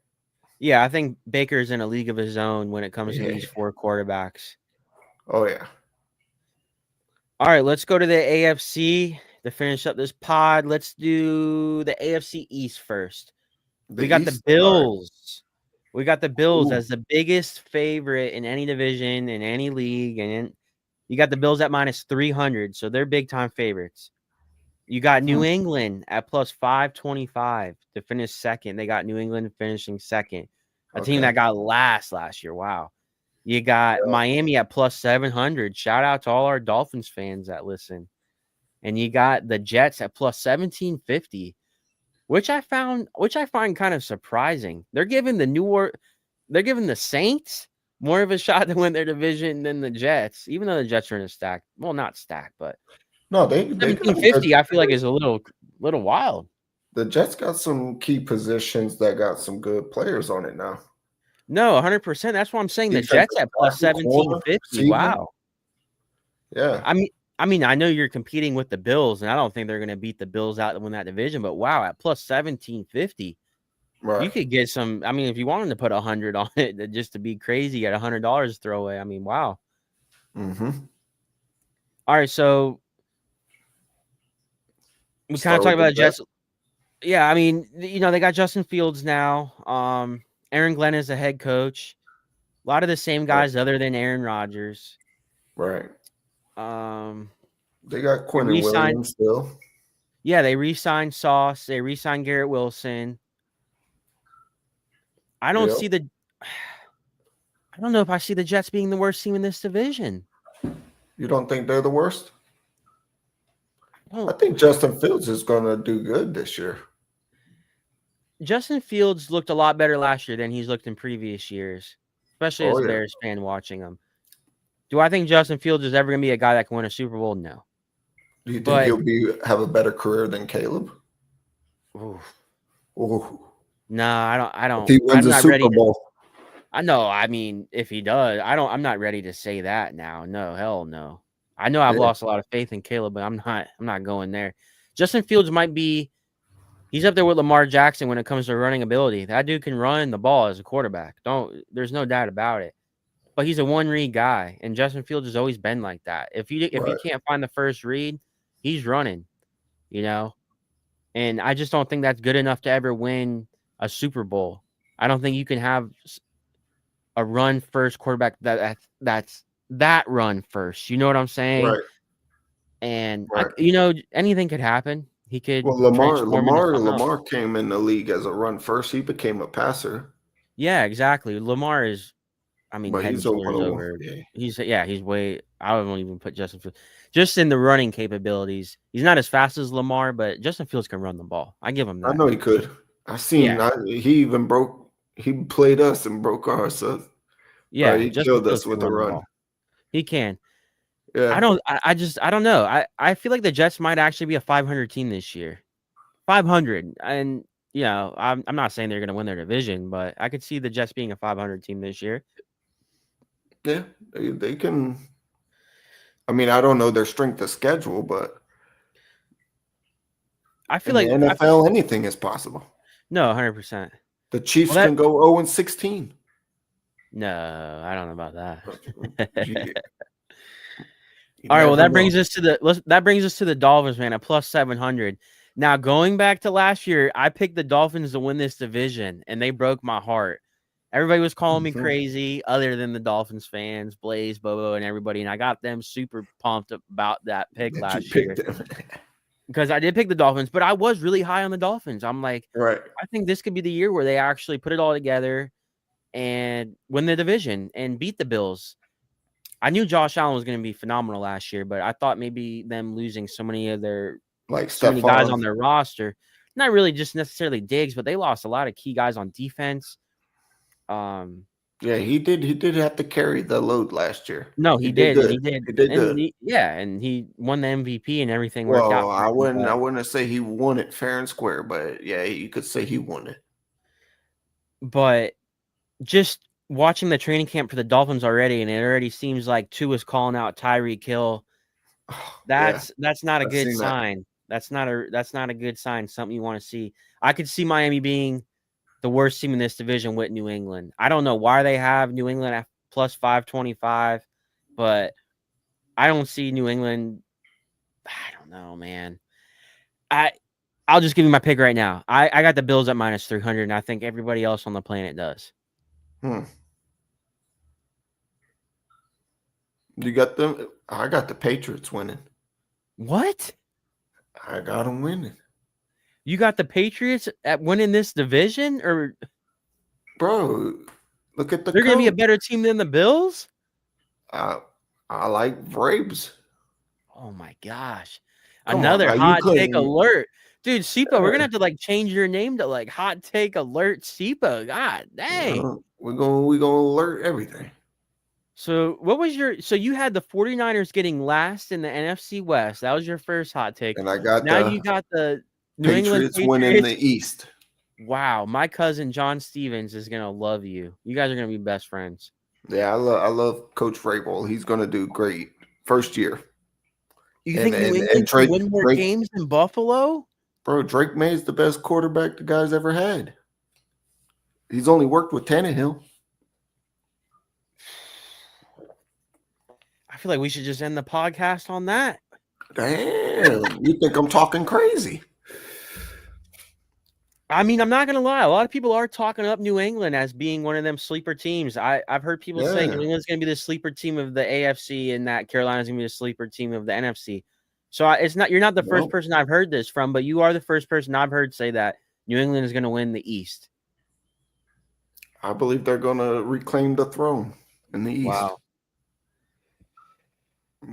Yeah, I think Baker's in a league of his own when it comes to Yeah. these four quarterbacks. Oh yeah. All right, let's go to the AFC to finish up this pod. Let's do the AFC East first. We got the Bills. We got the Bills as the biggest favorite in any division, in any league. And you got the Bills at minus 300. So they're big time favorites. You got New England at plus 525 to finish second. They got New England finishing second. A team that got last year. Wow. You got Miami at plus 700. Shout out to all our Dolphins fans that listen. And you got the Jets at plus 1750, which I find kind of surprising. They're giving the Saints more of a shot to win their division than the Jets, even though the Jets are in a stack. Well, not stack, but no, they 1750. I feel like is a little wild. The Jets got some key positions that got some good players on it now. No, 100%. That's what I'm saying. The Jets at plus 1750. Wow. Yeah. I mean, I know you're competing with the Bills, and I don't think they're going to beat the Bills out to win that division. But wow, at plus 1750, right. You could get some. I mean, if you wanted to put 100 on it just to be crazy, at $100 to throw away. I mean, wow. Mm-hmm. All right, so we kind of talked about the Jets. Yeah, I mean, they got Justin Fields now. Aaron Glenn is the head coach. A lot of the same guys other than Aaron Rodgers. Right. They got Quentin Williams still. Yeah, they re-signed Sauce. They re-signed Garrett Wilson. I don't see I don't know if I see the Jets being the worst team in this division. You don't think they're the worst? I think Justin Fields is going to do good this year. Justin Fields looked a lot better last year than he's looked in previous years, especially as a Bears fan watching him. Do I think Justin Fields is ever going to be a guy that can win a Super Bowl? No. Do you think he'll have a better career than Caleb? Ooh. No, I don't. If he wins a Super Bowl. I know. I mean, if he does, I'm not ready to say that now. No, hell no. I know I've lost a lot of faith in Caleb, but I'm not going there. Justin Fields might be. He's up there with Lamar Jackson when it comes to running ability. That dude can run the ball as a quarterback. There's no doubt about it. But he's a one-read guy, and Justin Fields has always been like that. If you can't find the first read, he's running. you know? And I just don't think that's good enough to ever win a Super Bowl. I don't think you can have a run first quarterback that's that run first. You know what I'm saying? Right. And Right. anything could happen. He could Well, Lamar, transform into Lamar, something else. Lamar came in the league as a run first. He became a passer, Yeah, exactly. Lamar is, I mean, but head and he's over shoulders the wall. over. Yeah, He's way. I wouldn't even put Justin Fields just in the running capabilities. He's not as fast as Lamar, but Justin Fields can run the ball. I give him I that. know he could. I seen. Yeah, He even broke. He played us and broke ours. So, but yeah. he Justin killed Fields us can with a run the run. ball. He can. I Yeah, don't. I don't know. I feel like the Jets might actually be a 500 team this year. 500, and I'm not saying they're going to win their division, but I could see the Jets being a 500 team this year. yeah. They can. I mean, I don't know their strength of schedule, but I feel in the like NFL, anything is possible. no, 100%. The Well, Chiefs that can go 0-16. no, I don't know about You, that. you All right, well never that know. brings us to the Dolphins, man, at plus 700. Now going back to last year, I picked the Dolphins to win this division, and they broke my heart. Everybody was calling me Mhm. crazy, other than the Dolphins fans, Blaze, Bobo, and everybody, and I got them super pumped about that pick That you last year picked them. because I did pick the Dolphins, but I was really high on the Dolphins. I'm like, Right. I think this could be the year where they actually put it all together and win the division and beat the Bills. I knew Josh Allen was going to be phenomenal last year, but I thought maybe them losing Like so many guys Stephon. on their roster, not really just necessarily Diggs, but they lost a lot of key guys on defense. Yeah, he did have to carry the load last year. No, He he did did, and good. he did, He did and good. and he won the MVP, and everything worked Well, out for I him. wouldn't I wouldn't say he won it fair and square, but yeah, you could say he won it. But just watching the training camp for the Dolphins already, and it already seems like Tua's calling out Tyreek Hill. Yeah, That's not a I've good seen that. sign. That's not a good sign. Something you want to see. I could see Miami being the worst team in this division with New England. I don't know why they have New England at plus 525, but I don't see New England. I don't know, man. I I'll just give you my pick right now. I got the Bills at minus 300, and I think everybody else on the planet does. Hmm. You got them. I got the Patriots winning. What? I got them winning, You got the Patriots at winning this division, or bro. Look at the they're going to be a coach. better team than the Bills? I I like Vrabes. Oh my gosh. Come on, Another now you hot take couldn't. alert. Dude, Sipo, we're gonna Yeah. have to change your name to hot take alert Sipo. God dang. We're gonna alert everything. So you had the 49ers getting last in the NFC West. That was your first hot take. And I got Now you the got the New England Patriots winning Patriots. the East. Wow, my cousin John Stevens is gonna love you. You guys are gonna be best friends. Yeah, I love Coach Vrabel. He's gonna do great first year. You And think New and and England can Drake win more Drake games than Buffalo? bro, Drake May's the best quarterback the guy's ever had. He's only worked with Tannehill. I feel like we should just end the podcast on that. Damn, you think I'm talking crazy? I mean, I'm not gonna lie. A lot of people are talking up New England as being one of them sleeper teams. I've heard people say New Yeah. England's gonna be the sleeper team of the AFC, and that Carolina's gonna be the sleeper team of the NFC. So it's not you're not the first Well, person I've heard this from, but you are the first person I've heard say that New England is gonna win the East. I believe they're gonna reclaim the throne in the East. Wow.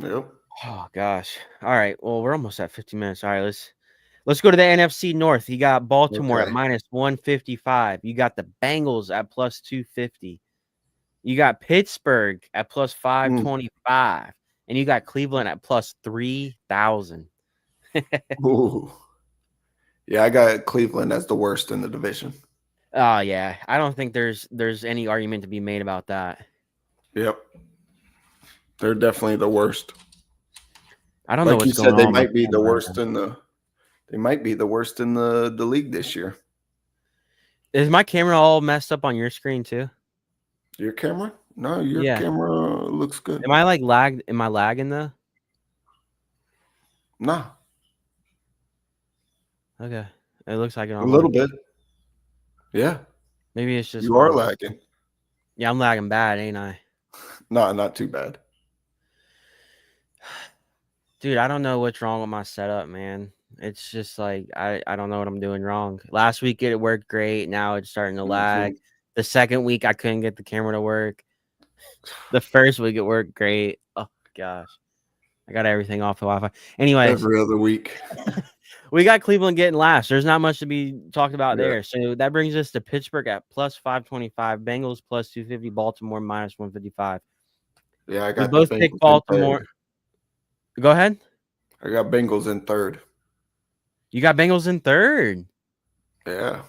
Yep. Oh gosh. All right. Well, we're almost at 50 minutes. All right, let's go to the NFC North. You got Baltimore at Okay. minus 155. You got the Bengals at plus 250. You got Pittsburgh at plus Mm. 525. And you got Cleveland at plus 3,000. Ooh. Yeah, I got Cleveland as the worst in the division. Oh yeah. I don't think there's any argument to be made about that. Yep. They're definitely the worst. I don't know Like you what's going said, they on with might be the worst Atlanta. in the league this year. Is my camera all messed up on your screen too? Your camera? No, your Yeah. camera looks good. Am I lagged? Am I lagging though? Nah. Okay. It looks like it A on little mine. bit. Yeah, Maybe it's just you are mine. lagging. Yeah, I'm lagging bad, ain't I? No, not too bad. Dude, I don't know what's wrong with my setup, man. It's just like I don't know what I'm doing wrong. Last week it worked great. Now it's starting to Me lag. too. The second week I couldn't get the camera to work. The first week it worked great. Oh gosh. I got everything off the Wi-Fi. Anyways, Every other week. we got Cleveland getting last. There's not much to be talked about Yeah, there. So that brings us to Pittsburgh at plus 525, Bengals plus 250, Baltimore minus 155. yeah. I We got the both picked Bengals in Baltimore. third. Go ahead. I got Bengals in third. You got Bengals in third. Yeah.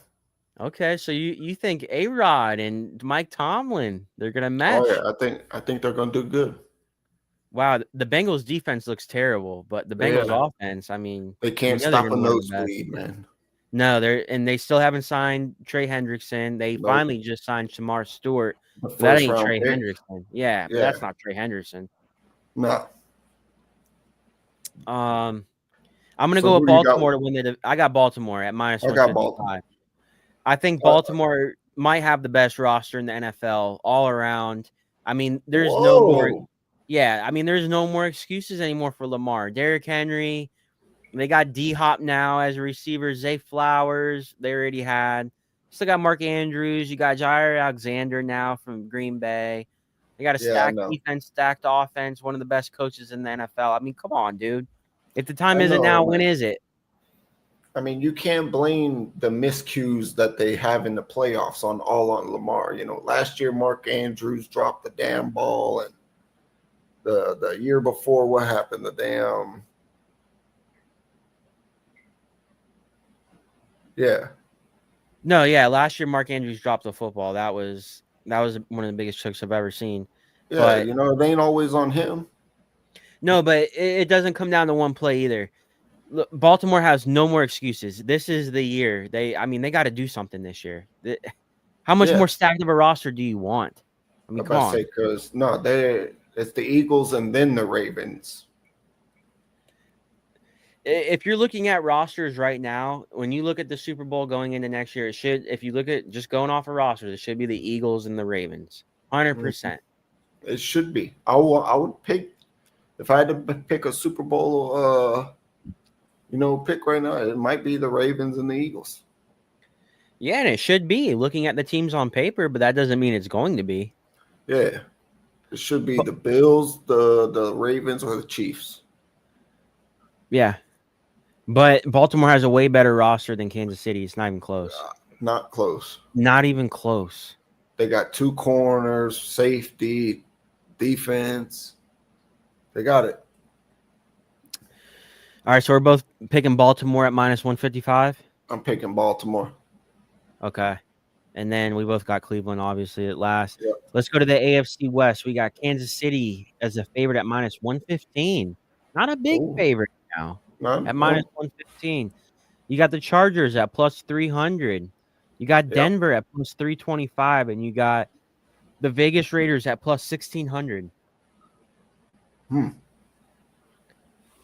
Okay, so you think A-Rod and Mike Tomlin, they're gonna Oh mesh. yeah. I think they're gonna do good. Wow, the Bengals defense looks terrible, but the Bengals Yeah. offense, I mean, They you can't know they're stop a gonna be one of the best. nosebleed, man. No, they still haven't signed Trey Hendrickson. They Nope. finally just signed Shamar Stewart, The but that first ain't round Trey pick. Hendrickson. Yeah, but Yeah. that's not Trey Henderson. Nah. Um, I'm gonna So go with who do you got? Baltimore to win the. I got Baltimore at minus I got Baltimore. 155. I think Uh, Baltimore might have the best roster in the NFL all around. I mean, there's no more. whoa. Yeah, I mean, there's no more excuses anymore for Lamar. Derrick Henry. They got D Hop now as a receiver. Zay Flowers, they already had. Still got Mark Andrews. You got Jair Alexander now from Green Bay. They got a Yeah, I stacked know. defense, stacked offense. One of the best coaches in the NFL. I mean, come on, dude. If the time I isn't know, now, when man. is it? I mean, you can't blame the miscues that they have in the playoffs on Lamar. You know, last year Mark Andrews dropped the damn ball, and the year before, what happened? The damn yeah, No, yeah. Last year, Mark Andrews dropped the football. That was one of the biggest chokes I've ever seen. yeah. But You know, it ain't always on him. no, but it doesn't come down to one play either. Look, Baltimore has no more excuses. This is the year. I mean, they got to do something this year. How much Yeah, more stacked of a roster do you want? I I mean, come about to say on. because no, it's the Eagles and then the Ravens. If you're looking at rosters right now, when you look at the Super Bowl going into next year, it should, if you look at just going off of rosters, it should be the Eagles and the Ravens. Mhm. 100%. It should be. I would pick if I had to pick a Super Bowl. Pick right now. It might be the Ravens and the Eagles. Yeah, and it should be looking at the teams on paper, but that doesn't mean it's going to be. Yeah, it should be But, the Bills, the Ravens, or the Chiefs. yeah. But Baltimore has a way better roster than Kansas City. It's not even close. Not close. Not even close. They got two corners, safety, defense. They got it. All right, so we're both picking Baltimore at minus 155. I'm picking Baltimore. Okay. And then we both got Cleveland, obviously, at last. Yep. Let's go to the AFC West. We got Kansas City as a favorite at minus 115. Not a big Oh, favorite now at minus no. 115. You got the Chargers at plus 300. You got Yep. Denver at plus 325. And you got the Vegas Raiders at plus 1600.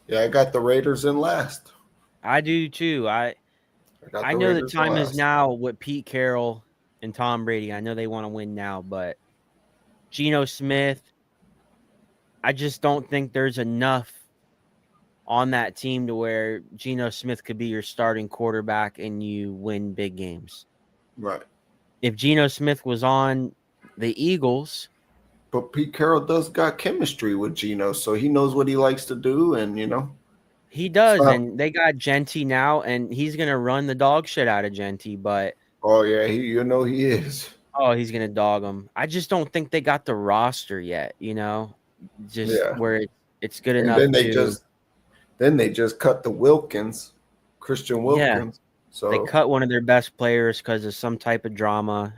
Yeah, I got the Raiders in last. I do too. I got I the know the Raiders in time is last. now with Pete Carroll and Tom Brady. I know they want to win now, but Geno Smith, I just don't think there's enough on that team to where Geno Smith could be your starting quarterback and you win big games. Right. If Geno Smith was on the Eagles, But Pete Carroll does got chemistry with Geno, so he knows what he likes to do, and he it's does, not. and they got Genty now, and he's gonna run the dog shit out of Genty, but Oh yeah, he is. oh, he's gonna dog him. I just don't think they got the roster yet, just Yeah. where it's good And enough then to they just cut the Christian yeah. Wilkins. They So cut one of their best players because of some type of drama.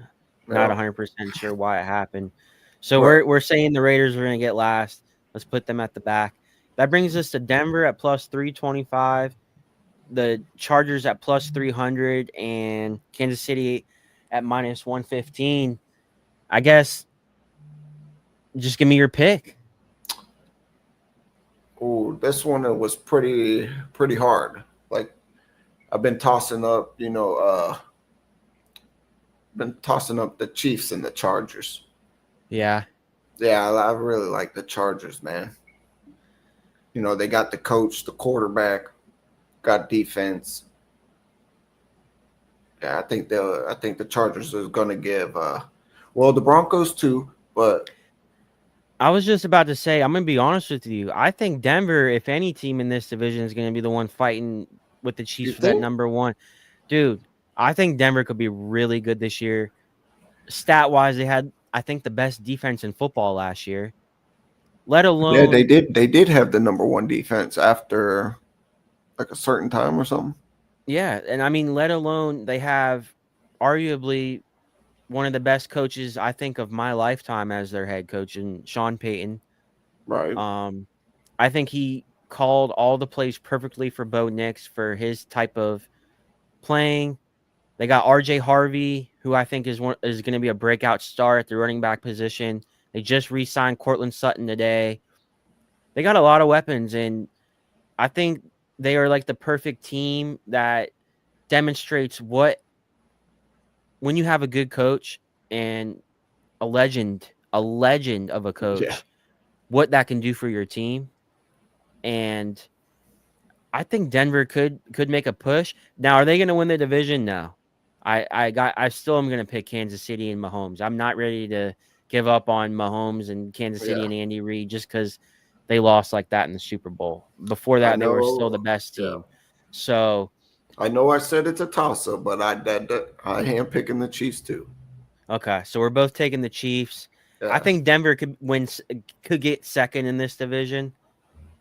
Not yeah, 100% sure why it happened. So right. we're saying the Raiders are going to get last. Let's put them at the back. That brings us to Denver at plus 325, the Chargers at plus 300, and Kansas City at minus 115. I guess just give me your pick. Oh, this one was pretty hard. Like I've been tossing up, been tossing up the Chiefs and the Chargers. Yeah. Yeah, I really like the Chargers, man. They got the coach, the quarterback, got defense. Yeah, I think the Chargers is gonna give well, the Broncos too, but I was just about to say, I'm going to be honest with you. I think Denver, if any team in this division, is going to be the one fighting with the you Chiefs for that think? number one. Dude, I think Denver could be really good this year. Stat wise, they had, I think, the best defense in football last year, let Yeah, they alone, did. They did have the number one defense after like a certain time or something. yeah. And I mean, let alone they have arguably one of the best coaches, I think, of my lifetime as their head coach, and Sean Payton. Right. Um, I think he called all the plays perfectly for Bo Nix for his type of playing. They got RJ Harvey, who I think is going to be a breakout star at the running back position. They just re-signed Cortland Sutton today. They got a lot of weapons, and I think they are like the perfect team that demonstrates what when you have a good coach and a legend of a Yeah. coach, what that can do for your team. And I think Denver could make a push. Now, are they going to win the division? No. I still am going to pick Kansas City and Mahomes. I'm not ready to give up on Mahomes and Kansas City Yeah. and Andy Reid just because they lost like that in the Super Bowl. Before I that, they were still the know. best Yeah. team. So, I know. I said it's a toss up, but I am picking the Chiefs too. okay, so we're both taking the Chiefs. I Yeah. think Denver could get second in this division.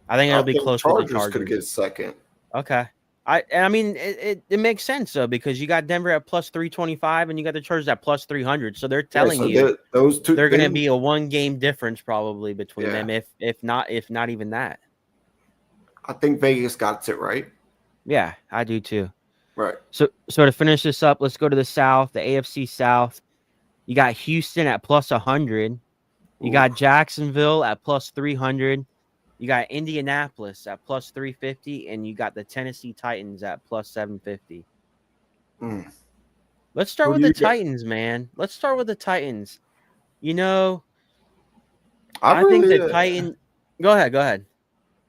I think I it'll be think close with the Chargers could Chargers. get second. Okay. I mean it makes sense though because you got Denver at plus 325 and you got the Chargers at plus 300. So they're Yeah. telling So you those two, they're going to them. be a one game difference probably between Yeah. them if not even that. I think Vegas got it right. Yeah, I do too. Right. So to finish this up, let's go to the South, the AFC South. You got Houston at plus 100. You Ooh. got Jacksonville at plus 300. You got Indianapolis at plus 350 and you got the Tennessee Titans at plus 750. Mm. Let's start Who with do the you got? Titans, man. Let's start with the Titans. You know, I I think really, the Titan. Go ahead. Go ahead.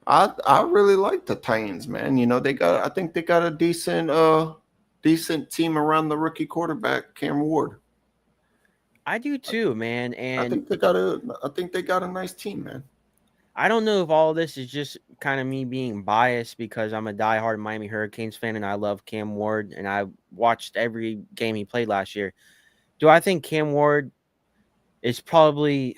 I really like the Titans, man. I think they got a decent team around the rookie quarterback Cam Ward. I do too, man. And I think they got a nice team, man. I don't know if all this is just kind of me being biased because I'm a diehard Miami Hurricanes fan and I love Cam Ward and I watched every game he played last year. Do I think Cam Ward is probably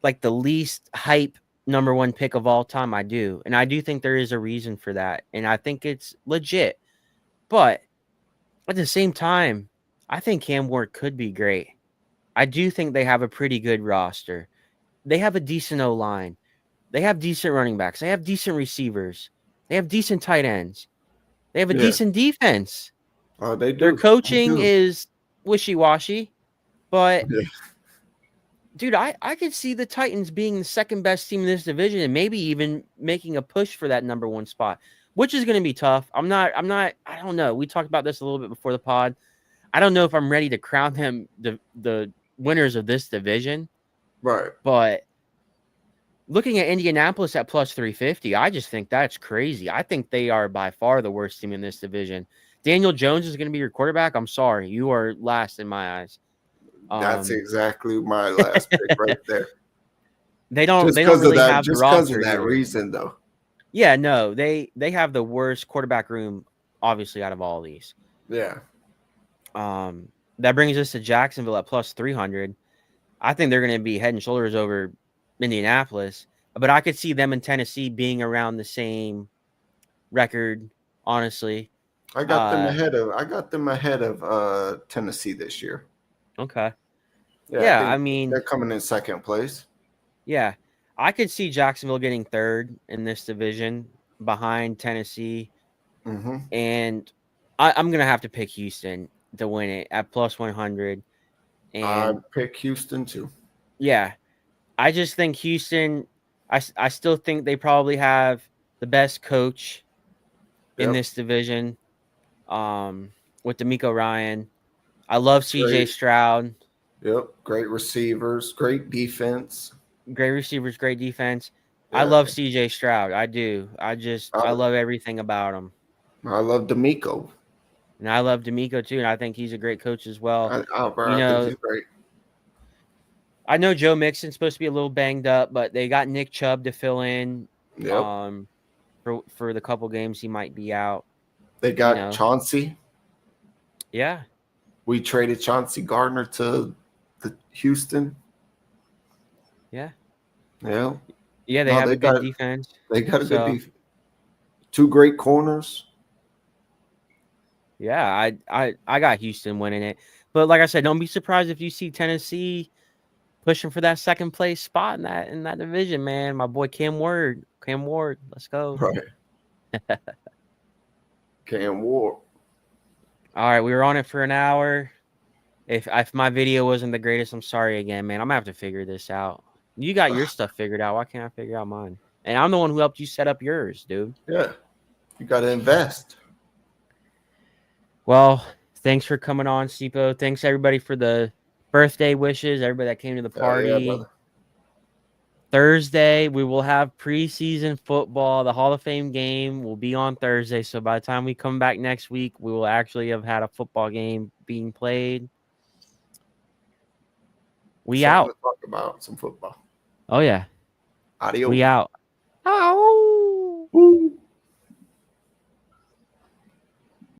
like the least hype number one pick of all time? I do. And I do think there is a reason for that. And I think it's legit. But at the same time, I think Cam Ward could be great. I do think they have a pretty good roster. They have a decent O line. They have decent running backs. They have decent receivers. They have decent tight ends. They have a Yeah. decent defense. They Their do. They coaching do. is wishy washy, but Yeah. dude, I could see the Titans being the second best team in this division and maybe even making a push for that number one spot, which is going to be tough. I don't know. We talked about this a little bit before the pod. I don't know if I'm ready to crown them the winners of this division, Right. but looking at Indianapolis at plus 350, I just think that's crazy. I think they are by far the worst team in this division. Daniel Jones is going to be your quarterback. I'm sorry. You are last in my eyes. That's exactly my last pick right there. They don't really have the Just because of roster that either. reason, though. Yeah, no, they have the worst quarterback room, obviously, out of all these. Yeah. That brings us to Jacksonville at plus 300. I think they're going to be head and shoulders over Indianapolis, but I could see them in Tennessee being around the same record, honestly. I got them ahead of Tennessee this year. Okay. Yeah, I Yeah, I think mean, they're coming in second place. yeah, I could see Jacksonville getting third in this division behind Tennessee, Mm-hmm. and I'm gonna have to pick Houston to win it at plus 100. I And pick Houston too. yeah, I just think Houston. I still think they probably have the best coach in Yep. this division. With D'Amico Ryan. I love C.J. Great. Stroud. Yep. Great receivers. Great defense. Great receivers, great defense. I Yeah. love C.J. Stroud. I do. I I, love everything about him. I love D'Amico. And I love D'Amico too, and I think he's a great coach as well. Bro, You I think know, he's great. I know Joe Mixon's supposed to be a little banged up, but they got Nick Chubb to fill in Yep. For the couple games he might be out. They You got know. Chauncey. Yeah. We traded Chauncey Gardner to the Houston. Yeah. Yeah. Yeah, they No, have a good defense. they got a good So defense. Two great corners. yeah, I got Houston winning it. But like I said, don't be surprised if you see Tennessee pushing for that second place spot in that division, man. My boy Cam Ward. Let's go. Right. Cam Ward. All right, we were on it for an hour. If my video wasn't the greatest, I'm sorry again, man. I'm gonna have to figure this out. You got your stuff figured out. Why can't I figure out mine? And I'm the one who helped you set up yours, dude. Yeah. You got to invest. Well, thanks for coming on, Sipo. Thanks everybody for the birthday wishes. Everybody that came to the party. Yeah, brother. Thursday, we will have preseason football. The Hall of Fame game will be on Thursday. So by the time we come back next week, we will actually have had a football game being played. We Something out. to talk about some football. Oh, yeah. Adios. We out. Woo.